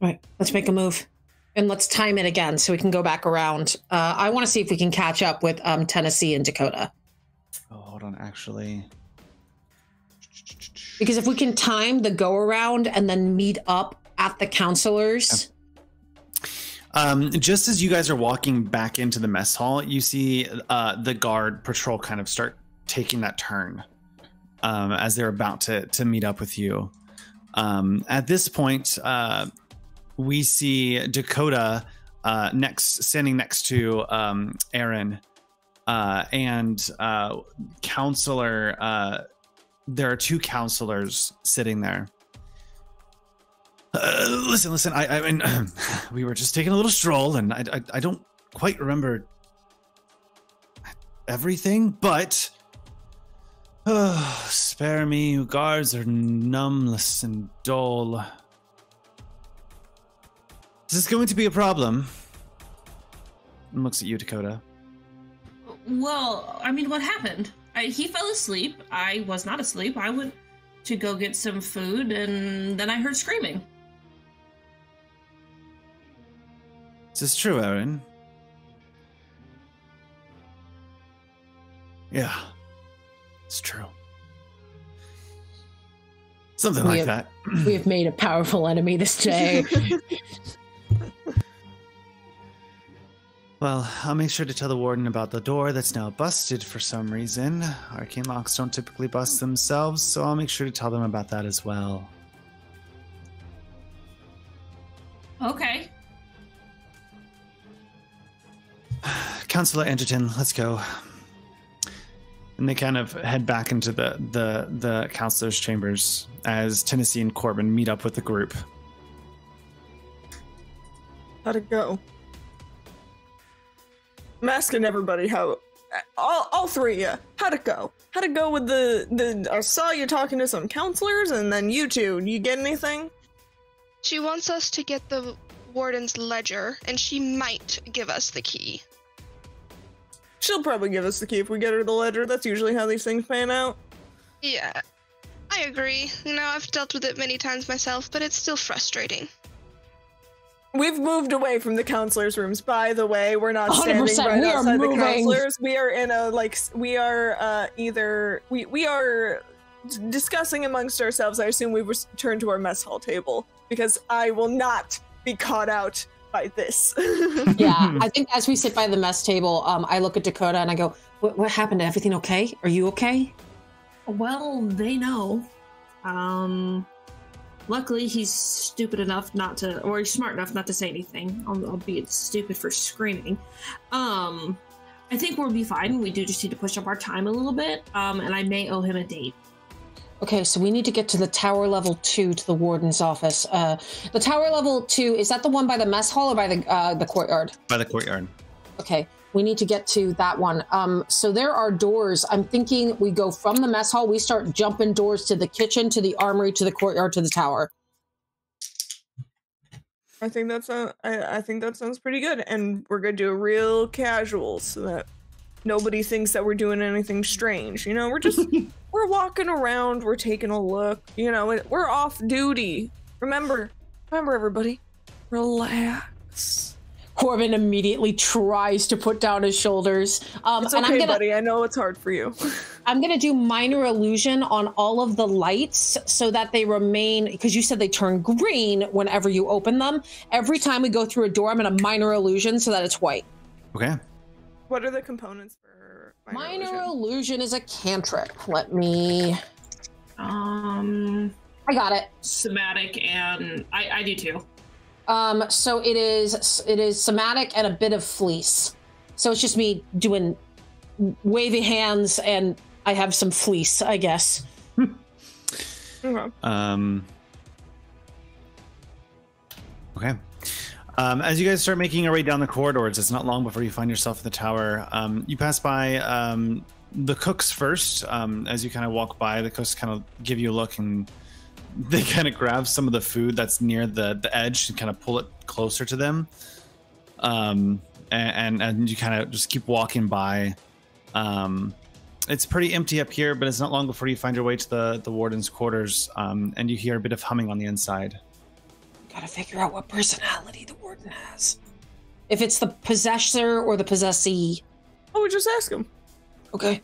Right, let's make a move. And let's time it again so we can go back around. I want to see if we can catch up with Tennessee and Dakota. Oh, hold on, actually. Because if we can time the go around and then meet up at the counselors. Just as you guys are walking back into the mess hall, you see the guard patrol kind of start taking that turn as they're about to meet up with you. At this point, we see Dakota standing next to Aaron and counselor. There are 2 counselors sitting there. Listen. I mean, we were just taking a little stroll, and I don't quite remember everything, but spare me. You guards are numbless and dull. Is this going to be a problem? And looks at you, Dakota. Well, I mean, what happened? He fell asleep. I was not asleep. I went to go get some food, and then I heard screaming. Is this true, Aaron? Yeah, it's true. Something like that. We have made a powerful enemy this day. Well, I'll make sure to tell the warden about the door that's now busted for some reason. Arcane locks don't typically bust themselves, so I'll make sure to tell them about that as well. Okay. Counselor Anderton, let's go. And they kind of head back into the counselor's chambers as Tennessee and Corbin meet up with the group. How'd it go? I'm asking everybody how, all 3 of you, how'd it go? How'd it go with I saw you talking to some counselors, and then you 2, you get anything? She wants us to get the warden's ledger, and she might give us the key. She'll probably give us the key if we get her the ledger. That's usually how these things pan out. Yeah, I agree. You know, I've dealt with it many times myself, but it's still frustrating. We've moved away from the counselors' rooms, by the way. We're not standing 100%, right we are outside the moving. counselors. We are in a, like, we are we are discussing amongst ourselves. I assume we've returned to our mess hall table, because I will not be caught out by this. Yeah, I think as we sit by the mess table, I look at Dakota and I go, what happened? Everything okay? Are you okay? Well, they know. Luckily, he's stupid enough not to, or he's smart enough not to say anything, albeit stupid for screaming. I think we'll be fine. We do just need to push up our time a little bit, and I may owe him a date. Okay, so we need to get to the tower level 2 to the warden's office. The tower level 2, is that the one by the mess hall or by the courtyard? By the courtyard. Okay, we need to get to that one. So there are doors. I'm thinking we go from the mess hall, we start jumping doors to the kitchen, to the armory, to the courtyard, to the tower. I think I think that sounds pretty good, and we're gonna do a real casual so that nobody thinks that we're doing anything strange. You know, we're just we're walking around, we're taking a look. You know, we're off duty. Remember, everybody, relax. Corbin immediately tries to put down his shoulders. It's okay, buddy. I know it's hard for you. I'm going to do minor illusion on all of the lights so that they remain, because you said they turn green whenever you open them. Every time we go through a door, I'm going to minor illusion so that it's white. Okay. What are the components for minor illusion? Is a cantrip. Let me... I got it. Somatic, and I do too. So it is somatic and a bit of fleece. So it's just me doing wavy hands, and I have some fleece, I guess. Okay. Okay. As you guys start making your way down the corridors, it's not long before you find yourself in the tower. You pass by the cooks first. As you kind of walk by, the cooks kind of give you a look, and they kind of grab some of the food that's near the edge and kind of pull it closer to them. And you kind of just keep walking by. It's pretty empty up here, but it's not long before you find your way to the warden's quarters, and you hear a bit of humming on the inside. Gotta figure out what personality the warden has. If it's the possessor or the possessee. Oh, we just ask him. Okay.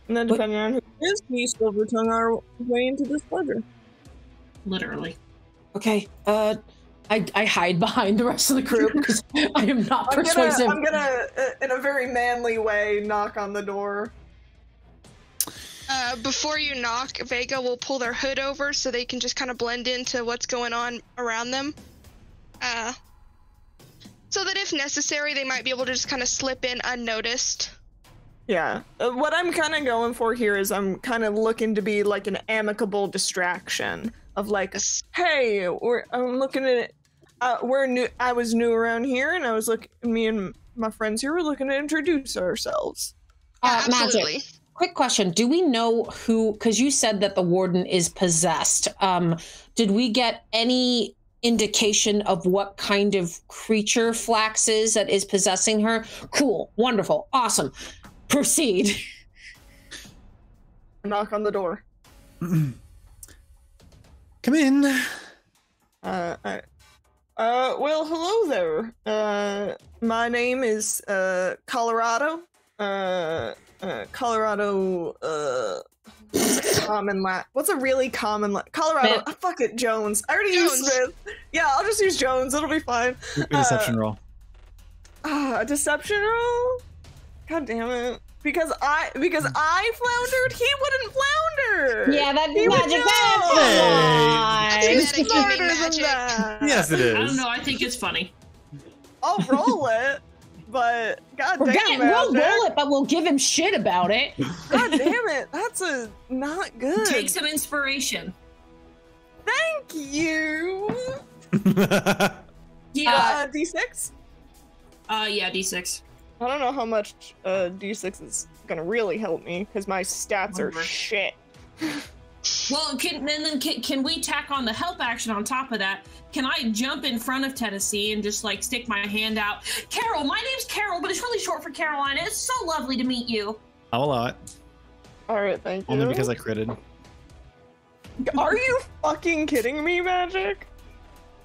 And then depending on who it is, we silver tongue our way into this ledger. Literally. Okay. I hide behind the rest of the group because I am not persuasive. I'm gonna, in a very manly way, knock on the door. Before you knock, Vega will pull their hood over so they can just kind of blend into what's going on around them. So that if necessary, they might be able to just kind of slip in unnoticed. Yeah. What I'm kind of going for here is I'm kind of looking to be like an amicable distraction of like, hey, I'm looking at we're new. I was new around here, and I was me and my friends here were looking to introduce ourselves. Absolutely. Magic. Quick question. Do we know who, because you said that the warden is possessed. Did we get any indication of what kind of creature Flax is that is possessing her? Cool. Wonderful. Awesome. Proceed. Knock on the door. Come in. Well, hello there. My name is Colorado. Colorado, what's a really common Colorado? Fuck it, Jones. I already used Smith. Yeah, I'll just use Jones. It'll be fine. Deception roll. A deception roll? God damn it. Because I floundered, he wouldn't flounder. Yeah, that's he magic. It's smarter than that. Yes, it is. I don't know. I think it's funny. I'll roll it. But God damn it, we'll roll it, but we'll give him shit about it. God damn it, that's not good. Take some inspiration. Thank you. Yeah. D6? Yeah, D6. I don't know how much D6 is gonna really help me because my stats are shit. Well, can we tack on the help action on top of that? Can I jump in front of Tennessee and just like stick my hand out? Carol, my name's Carol, but it's really short for Carolina. It's so lovely to meet you. I'll allow it. All right, thank you. Only because I critted. Are you fucking kidding me, Magic?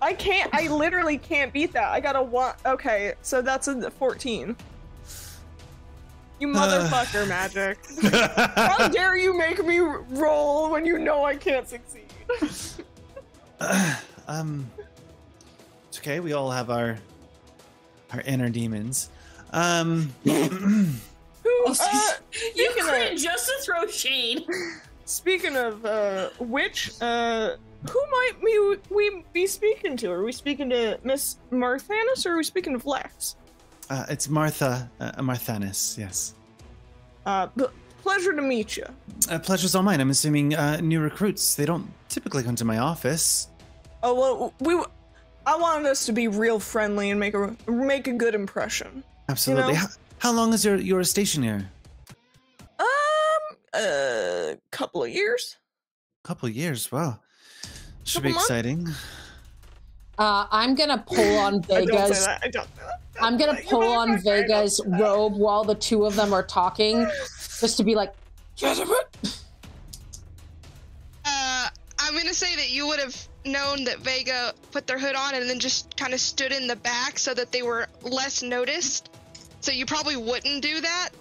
I can't. I literally can't beat that. I got a 1. Okay, so that's a 14. You motherfucker, Magic. How dare you make me roll when you know I can't succeed? It's okay. We all have our inner demons. You crit just to throw shade. Speaking of which, who might we be speaking to? Are we speaking to Miss Marthanis or are we speaking to Lex? It's Marthanis, yes. Pleasure to meet you. Pleasure's all mine. I'm assuming new recruits. They don't typically come to my office. Oh well, I wanted us to be real friendly and make a good impression. Absolutely. You know? How long is your station here? Couple of years. Couple of years. Wow. Should be Couple exciting. I'm gonna pull on Vega's. I don't say that. I'm gonna pull on Vega's robe while the two of them are talking, just to be like, I'm gonna say that you would have known that Vega put their hood on and then just kind of stood in the back so that they were less noticed. So you probably wouldn't do that.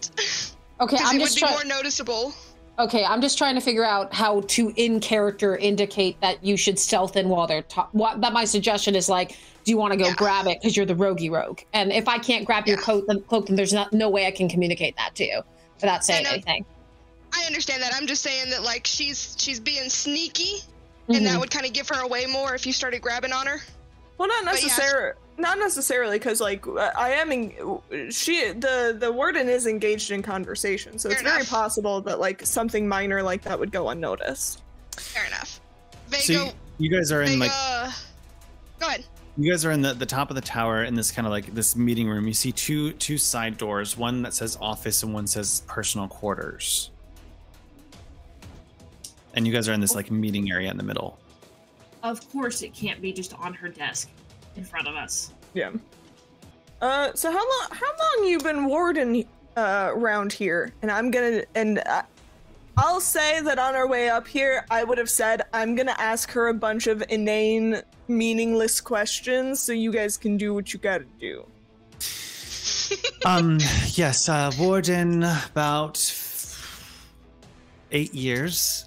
okay, it would be more noticeable. Okay, I'm just trying to figure out how to, in character, indicate that you should stealth in while they're that my suggestion is like, do you want to go grab it because you're the roguey rogue? And if I can't grab your cloak, then there's no way I can communicate that to you without saying anything. I understand that. I'm just saying that like she's being sneaky, and that would kind of give her away more if you started grabbing on her. Well, not necessarily, because like I am the warden is engaged in conversation, so it's very possible that like something minor like that would go unnoticed. Fair enough. Vega, so you guys are in like. Go ahead. You guys are in the top of the tower in this kind of like this meeting room. You see two side doors, one that says office and one says personal quarters. And you guys are in this like meeting area in the middle. Of course it can't be just on her desk in front of us. Yeah. So how long you been warden around here? And I'll say that on our way up here, I would have said I'm gonna ask her a bunch of inane, meaningless questions so you guys can do what you gotta do. Yes, warden, about 8 years.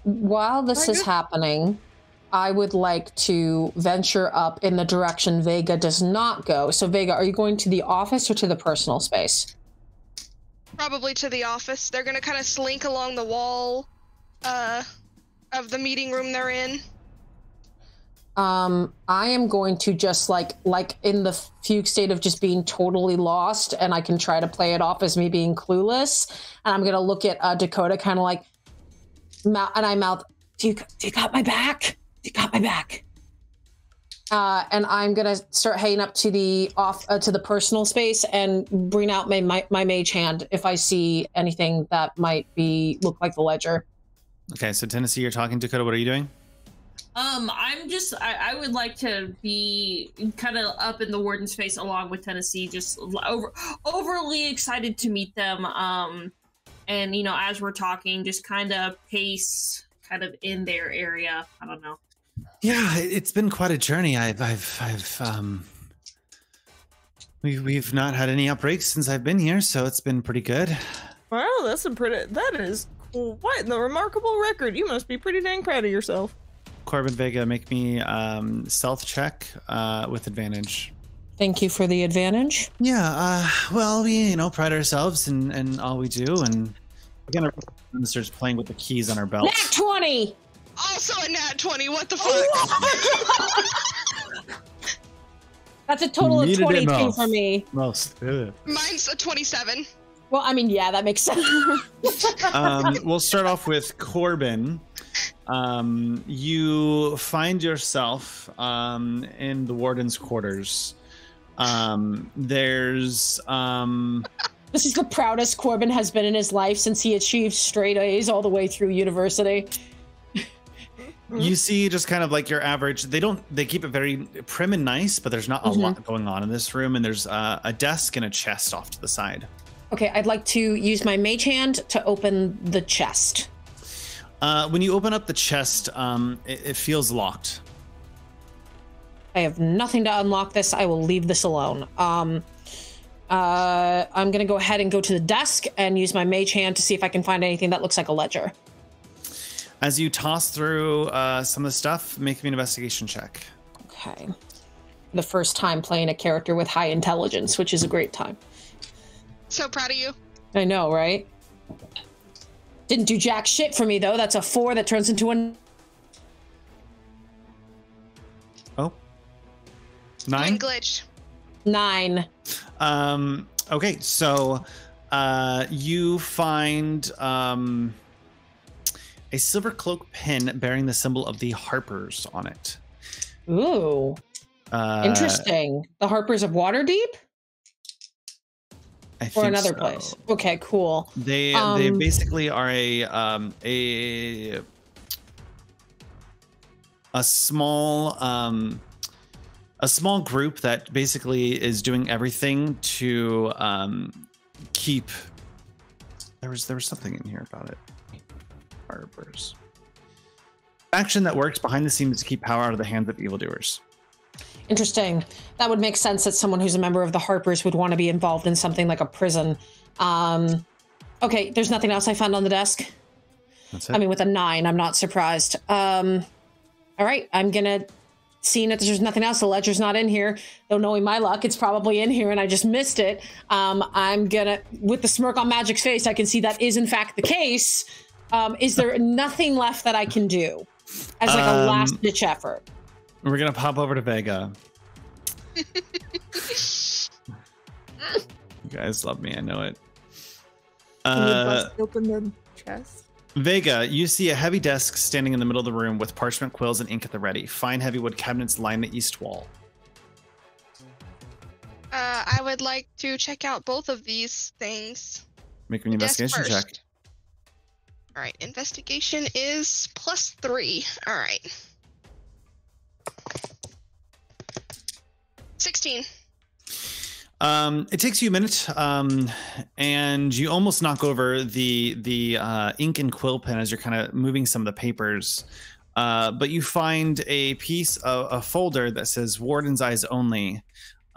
While this is happening, I would like to venture up in the direction Vega does not go. So Vega, are you going to the office or to the personal space? Probably to the office. They're gonna kind of slink along the wall of the meeting room they're in. I am going to just like in the fugue state of just being totally lost, and I can try to play it off as me being clueless. And I'm gonna look at Dakota kind of like, and I mouth, do you got my back? You got my back. And I'm gonna start heading up to the to the personal space and bring out my mage hand if I see anything that might look like the ledger. Okay, so Tennessee, you're talking. Dakota, what are you doing? I would like to be kind of up in the warden's face along with Tennessee, just overly excited to meet them. And you know, as we're talking, just kind of pace kind of in their area. I don't know. Yeah, it's been quite a journey. We've not had any outbreaks since I've been here, so it's been pretty good. Wow, that is quite the remarkable record. You must be pretty dang proud of yourself. Corbin, Vega, make me stealth check with advantage. Thank you for the advantage. Yeah, well, we pride ourselves in all we do, and we're gonna starts playing with the keys on our belt. Nat 20. Also a nat 20. What the fuck? That's a total of 22 for me. Most. Mine's a 27. Well, I mean, yeah, that makes sense. We'll start off with Corbin. You find yourself in the warden's quarters. There's This is the proudest Corbin has been in his life since he achieved straight A's all the way through university. You see just kind of like your average, they keep it very prim and nice, but there's not a lot going on in this room, and there's a desk and a chest off to the side. Okay, I'd like to use my mage hand to open the chest. When you open up the chest, it feels locked. I have nothing to unlock this. I will leave this alone. I'm going to go ahead and go to the desk and use my mage hand to see if I can find anything that looks like a ledger. As you toss through some of the stuff, make me an investigation check. Okay. The first time playing a character with high intelligence, which is a great time. So proud of you. I know, right? Didn't do jack shit for me, though. That's a 4 that turns into a... Oh. 9? Glitch. 9. Okay, so you find a silver cloak pin bearing the symbol of the Harpers on it. Ooh. Interesting. The Harpers of Waterdeep? I think or another so. place. Okay, cool. They basically are a small group that basically is doing everything to keep. There was something in here about it. Harpers. Action that works behind the scenes to keep power out of the hands of evildoers. Interesting. That would make sense that someone who's a member of the Harpers would want to be involved in something like a prison. Okay, there's nothing else I found on the desk. That's it. I mean, with a 9, I'm not surprised. All right, I'm gonna, seeing that there's nothing else, the ledger's not in here, though knowing my luck, it's probably in here and I just missed it. I'm gonna, with the smirk on Magic's face, I can see that is in fact the case. Is there nothing left that I can do as like a last ditch effort? We're gonna pop over to Vega. You guys love me, I know it. Can you bust open the chest? Vega, you see a heavy desk standing in the middle of the room with parchment, quills, and ink at the ready. Fine heavy wood cabinets line the east wall. I would like to check out both of these things. Make me an investigation check. All right, investigation is +3. All right. 16. It takes you a minute, and you almost knock over the ink and quill pen as you're kind of moving some of the papers. But you find a piece of a folder that says "Warden's Eyes Only,"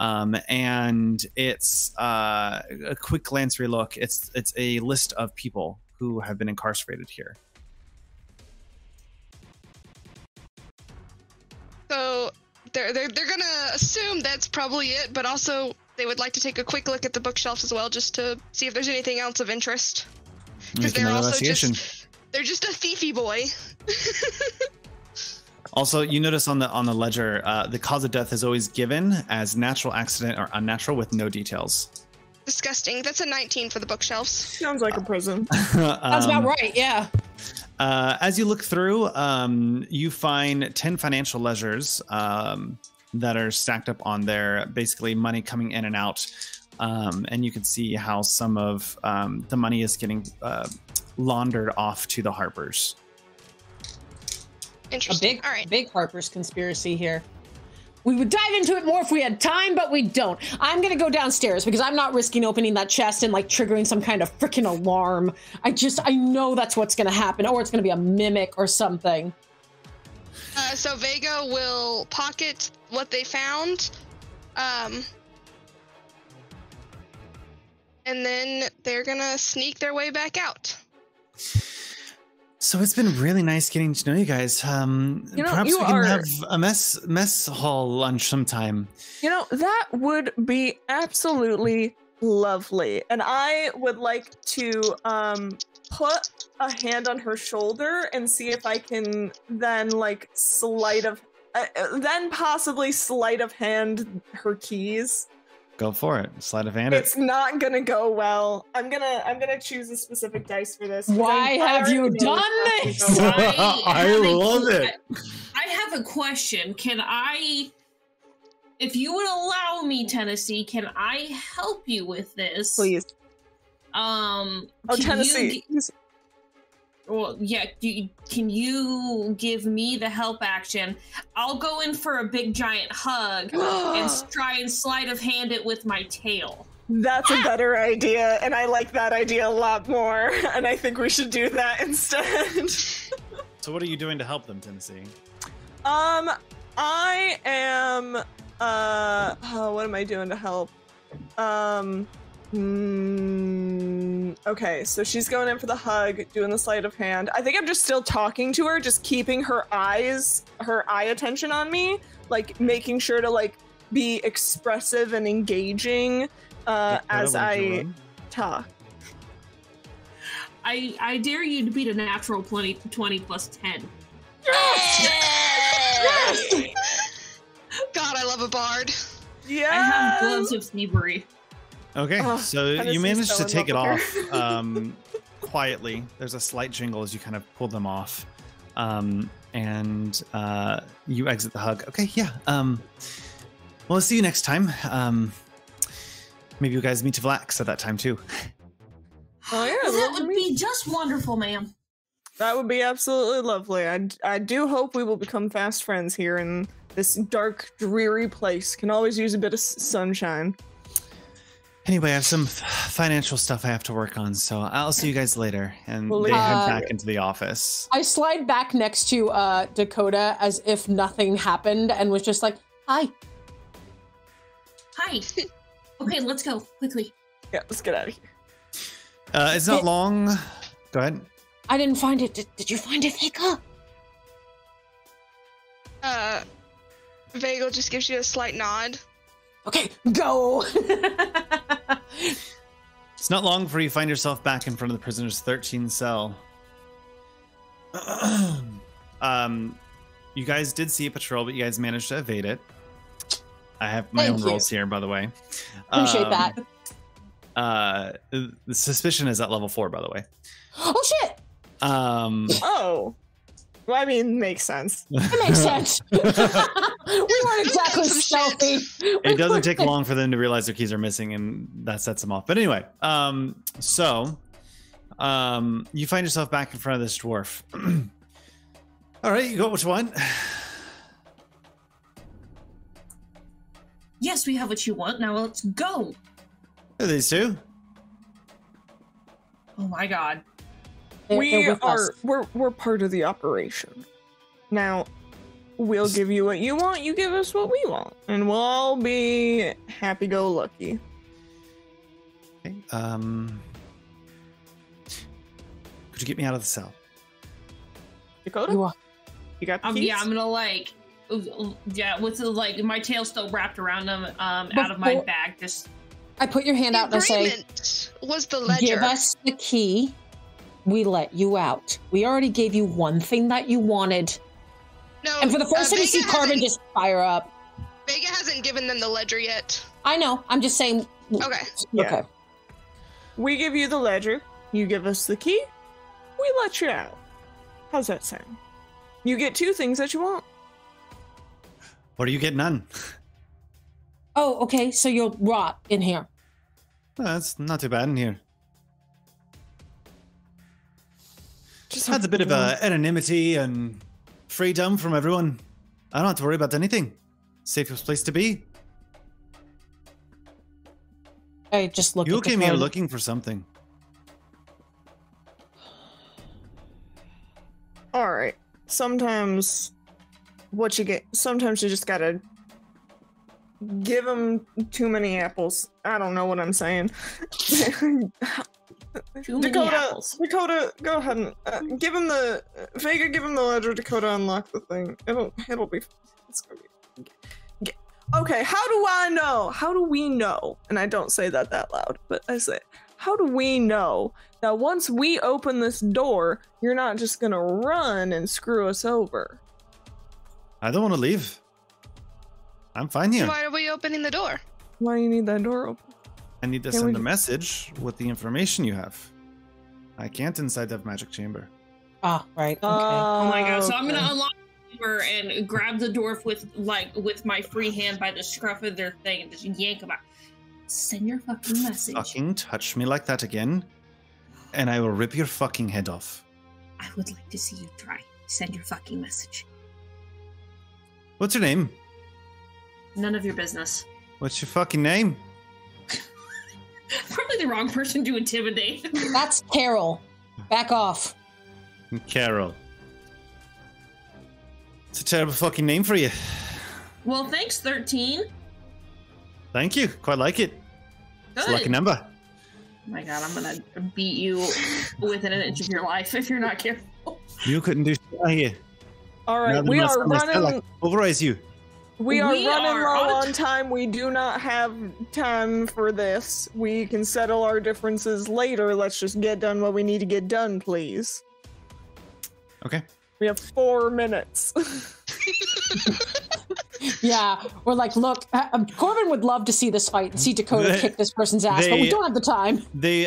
and it's a quick glance relook. It's a list of people who have been incarcerated here. So they're gonna assume that's probably it, but also they would like to take a quick look at the bookshelves as well, just to see if there's anything else of interest. Because they're also they're just a thiefy boy. Also, you notice on the ledger, the cause of death is always given as natural accident or unnatural with no details. Disgusting. That's a 19 for the bookshelves. Sounds like a prison. That's about right, yeah. As you look through, you find 10 financial ledgers that are stacked up on there, basically money coming in and out. And you can see how some of the money is getting laundered off to the Harpers. Interesting. All right. Big Harpers conspiracy here. We would dive into it more if we had time, but we don't. I'm going to go downstairs because I'm not risking opening that chest and like triggering some kind of freaking alarm. I know that's what's going to happen, or it's going to be a mimic or something. So Vega will pocket what they found. And then they're going to sneak their way back out. So it's been really nice getting to know you guys. Perhaps we can have a mess hall lunch sometime. That would be absolutely lovely. And I would like to put a hand on her shoulder and see if I can then like possibly sleight of hand her keys. Go for it. Sleight of hand it. It's not gonna go well. I'm gonna choose a specific dice for this. Why have you done this? I love it. I have a question. Can I, if you would allow me, Tennessee, can I help you with this? Please. Oh, Tennessee. Well, yeah. Can you give me the help action? I'll go in for a big giant hug and try and sleight of hand it with my tail. That's a better idea, and I like that idea a lot more. And I think we should do that instead. So, what are you doing to help them, Tennessee? I am. What am I doing to help? Okay, so she's going in for the hug, doing the sleight of hand. I think I'm just still talking to her, just keeping her eye attention on me, like making sure to like be expressive and engaging as I talk. I dare you to beat a natural 20 plus 10. Yes! God, I love a bard. Yeah. I have gloves of thievery. Okay, so you managed to take it off her. quietly. There's a slight jingle as you kind of pull them off, and you exit the hug. Okay, yeah. Well, I'll see you next time. Maybe you guys meet to Vlax at that time too. Oh yeah, that would be just wonderful, ma'am. That would be absolutely lovely. I do hope we will become fast friends here in this dark, dreary place. Can always use a bit of sunshine. Anyway, I have some financial stuff I have to work on, so I'll see you guys later. And Well, they head back into the office. I slide back next to Dakota as if nothing happened and was just like, hi. Hi. Okay, let's go quickly. Yeah, let's get out of here. It's not long. Go ahead. I didn't find it. Did you find it, Vega? Vagel just gives you a slight nod. Okay, go. It's not long before you find yourself back in front of the prisoner's 13 cell. You guys did see a patrol, but you guys managed to evade it. I have my own rolls here, by the way. Appreciate that. The suspicion is at level 4, by the way. Oh shit! Oh. Well, I mean, makes sense. It makes sense. We weren't exactly stealthy. It doesn't take long for them to realize their keys are missing, and that sets them off. But anyway, you find yourself back in front of this dwarf. All right, you got what you want. Yes, we have what you want. Now let's go. Who are these two? Oh my god. We're part of the operation. Now, we'll give you what you want, you give us what we want, and we'll all be happy-go-lucky. Okay, could you get me out of the cell? Dakota? You got the keys? Yeah, I'm gonna with my tail still wrapped around them, out of my bag. Just I put your hand out and I say, was the ledger. Give us the key. We let you out. We already gave you one thing that you wanted. No, and for the first time you see Carbon just fire up. Vega hasn't given them the ledger yet. I know. I'm just saying. Okay. Yeah. Okay. We give you the ledger. You give us the key. We let you out. How's that sound? You get 2 things that you want. What are you getting none? Oh, okay. So you'll rot in here. Well, that's not too bad in here. Just Has a bit of anonymity and freedom from everyone. I don't have to worry about anything. Safest place to be. I just look. You at the came here phone. looking for something. All right. Sometimes you just gotta give them too many apples. I don't know what I'm saying. Dakota, go ahead and give him the Vega. Give him the ledger. Dakota, unlock the thing. It'll be. It's gonna be. Okay. How do I know? How do we know? And I don't say that loud, but I say, how do we know that once we open this door, you're not just gonna run and screw us over? I don't want to leave. I'm fine here. Why are we opening the door? Why do you need that door open? I need to send a message with the information you have. I can't inside that magic chamber. Ah, right. Okay. oh my god! So I'm okay. gonna unlock the chamber and grab the dwarf with my free hand by the scruff of their thing and just yank them out. Send your fucking message. Fucking touch me like that again, and I will rip your fucking head off. I would like to see you try. Send your fucking message. What's your name? None of your business. What's your fucking name? Probably the wrong person to intimidate. That's Carol. Back off. Carol. It's a terrible fucking name for you. Well, thanks, 13. Thank you. Quite like it. It's a lucky Good. number. Oh my god, I'm gonna beat you within an inch of your life if you're not careful. You couldn't do shit out here. All right, we are running. Pulverize you. We are running low on on time. We do not have time for this. We can settle our differences later. Let's just get done what we need to get done, please. Okay. We have 4 minutes. Yeah, we're like, look, Corbin would love to see this fight and see Dakota kick this person's ass, but we don't have the time. They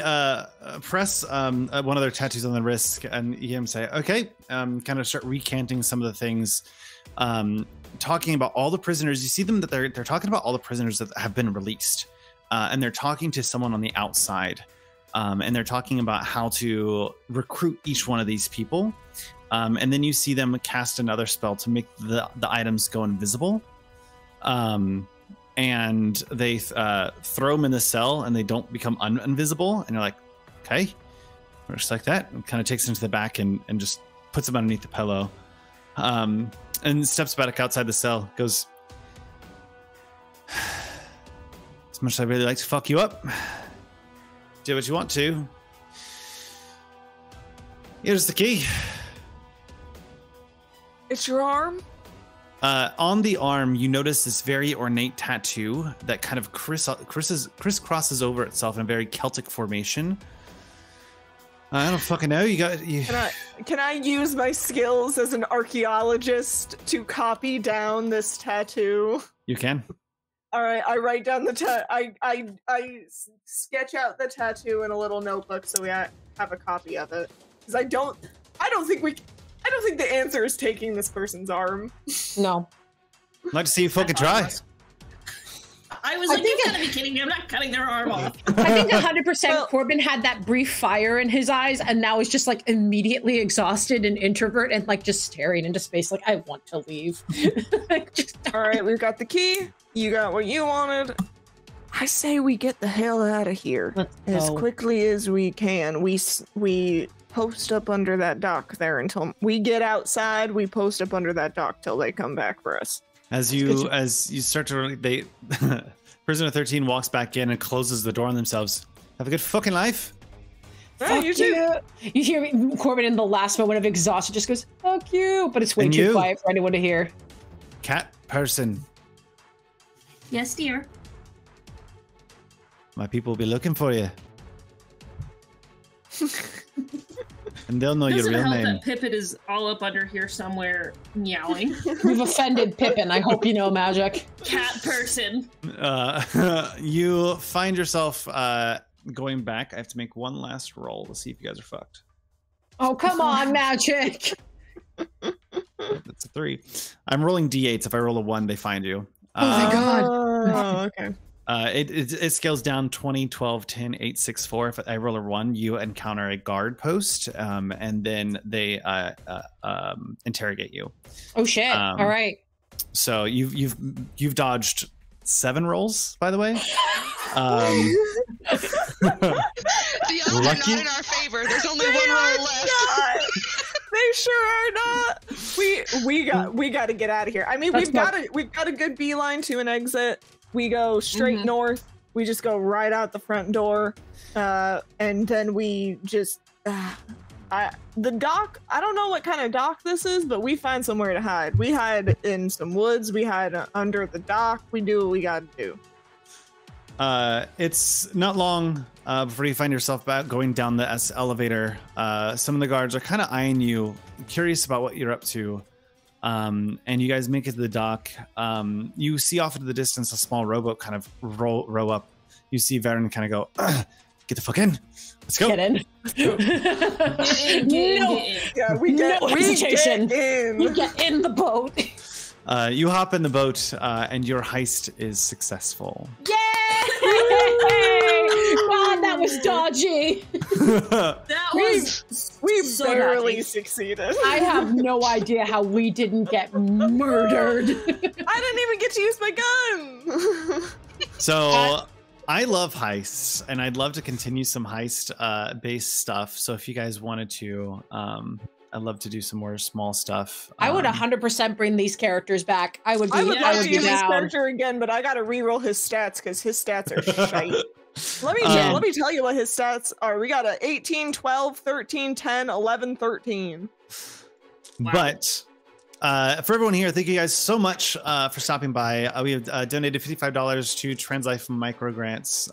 press one of their tattoos on the wrist, and you hear him say, okay, kind of start recanting some of the things, talking about all the prisoners. You see them that they're talking about all the prisoners that have been released, and they're talking to someone on the outside, and they're talking about how to recruit each one of these people. And then you see them cast another spell to make the items go invisible. And they throw them in the cell and they don't become invisible. And you're like, okay, just like that. And kind of takes them to the back and just puts them underneath the pillow. And steps back outside the cell, goes, as much as I really like to fuck you up, do what you want to. Here's the key. It's your arm? On the arm, you notice this very ornate tattoo that kind of crisscrosses over itself in a very Celtic formation. I don't fucking know. Can I use my skills as an archaeologist to copy down this tattoo? You can. All right, I write down the I sketch out the tattoo in a little notebook so we have a copy of it. Because I don't think the answer is taking this person's arm. No. I'd like to see you fucking try. I was like, you gotta be kidding me. I'm not cutting their arm off. I think 100% Corbin had that brief fire in his eyes and now is just like immediately exhausted and introvert and like just staring into space like, I want to leave. All right, we've got the key. You got what you wanted. I say we get the hell out of here as quickly as we can. We post up under that dock there until we get outside. We post up under that dock till they come back for us. As you start to, prisoner 13 walks back in and closes the door on themselves. Have a good fucking life. Fuck you too. You hear Corbin in the last moment of exhaustion just goes, fuck you, but it's way too quiet for anyone to hear. Cat person. Yes, dear. My people will be looking for you. And they'll know your real name. That Pippin is all up under here somewhere meowing. We've offended Pippin. I hope you know, Magic. Cat person. You find yourself going back. I have to make one last roll to see if you guys are fucked. Oh, come on, Magic. That's a 3. I'm rolling d8s. If I roll a 1, they find you. Oh my god. Oh, okay. It scales down 20, 12, 10, 8, 6, 4. If I roll a 1, you encounter a guard post, and then they interrogate you. Oh shit! All right. So you've dodged 7 rolls, by the way. The odds are not in our favor. There's only one roll left. They sure are not. We got to get out of here. I mean, we've got a good beeline to an exit. We go straight north. We just go right out the front door, and then we just the dock. I don't know what kind of dock this is, but we find somewhere to hide. We hide in some woods. We hide under the dock. We do what we got to do. It's not long before you find yourself back going down the elevator. Some of the guards are kind of eyeing you, curious about what you're up to. And you guys make it to the dock. You see off into the distance a small rowboat kind of row up. You see Varen kind of go, get the fuck in. Let's go. Get in. Yeah, we get in. You get in the boat. You hop in the boat, and your heist is successful. Yay! God, that was dodgy. That was We So barely dodgy. succeeded. I have no idea how we didn't get murdered. I didn't even get to use my gun. So I love heists, and I'd love to continue some heist based stuff. So if you guys wanted to, I'd love to do some more small stuff. I would 100% bring these characters back. I would be, I would love to be use his down. character again, but I gotta reroll his stats because his stats are shite. Let me tell you what his stats are. We got a 18, 12, 13, 10, 11, 13. Wow. But for everyone here, thank you guys so much for stopping by. We have donated $55 to Trans Life Micro Grants,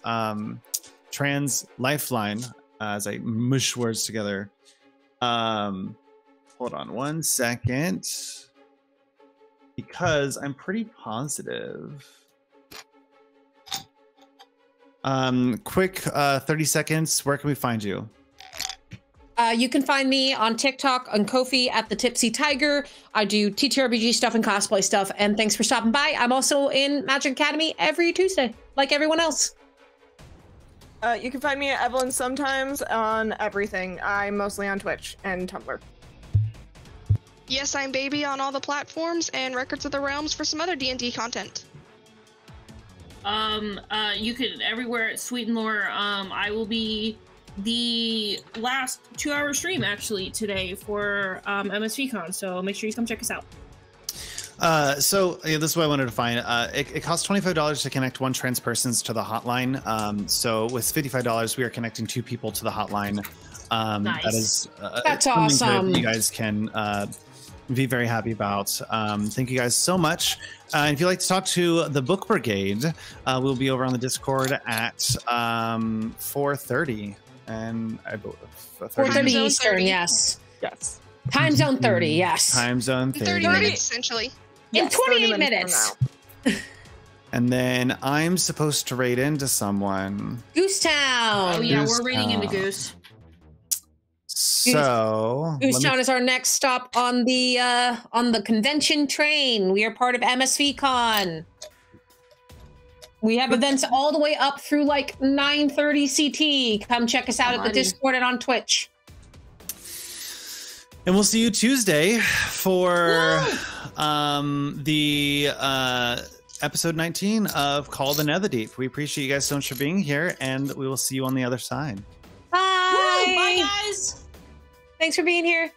Trans Lifeline, as I mush words together. Hold on 1 second, because I'm pretty positive. Quick 30 seconds. Where can we find you? You can find me on TikTok, on Ko-fi at the Tipsy Tiger. I do TTRPG stuff and cosplay stuff. And thanks for stopping by. I'm also in Magic Academy every Tuesday, like everyone else. You can find me at Evelyn sometimes on everything. I'm mostly on Twitch and Tumblr. Yes, I'm Baby on all the platforms and Records of the Realms for some other D&D content. You can everywhere at Sweet and Lore. I will be the last 2-hour stream actually today for MSVCon, so make sure you come check us out. So this is what I wanted to find. It costs $25 to connect one trans persons to the hotline. So with $55, we are connecting 2 people to the hotline. Nice. That is That's something awesome. that you guys can be very happy about. Thank you guys so much. If you'd like to talk to the Book Brigade, we'll be over on the Discord at 4:30, and I believe 4:30 Zone Eastern, 30. yes. Yes. Time zone 30, yes. Time zone 30. 30 minutes, essentially. In Yes, 28 30 minutes. from now. And then I'm supposed to raid into someone. Goose Town. Oh yeah, Goose we're raiding into Town. Goose. So Goose let me- Town is our next stop on the convention train. We are part of MSVCon. We have events all the way up through like 9:30 CT. Come check us out at the Discord and on Twitch. And we'll see you Tuesday for the episode 19 of Call the Netherdeep. We appreciate you guys so much for being here, and we will see you on the other side. Bye. Woo, bye guys. Thanks for being here.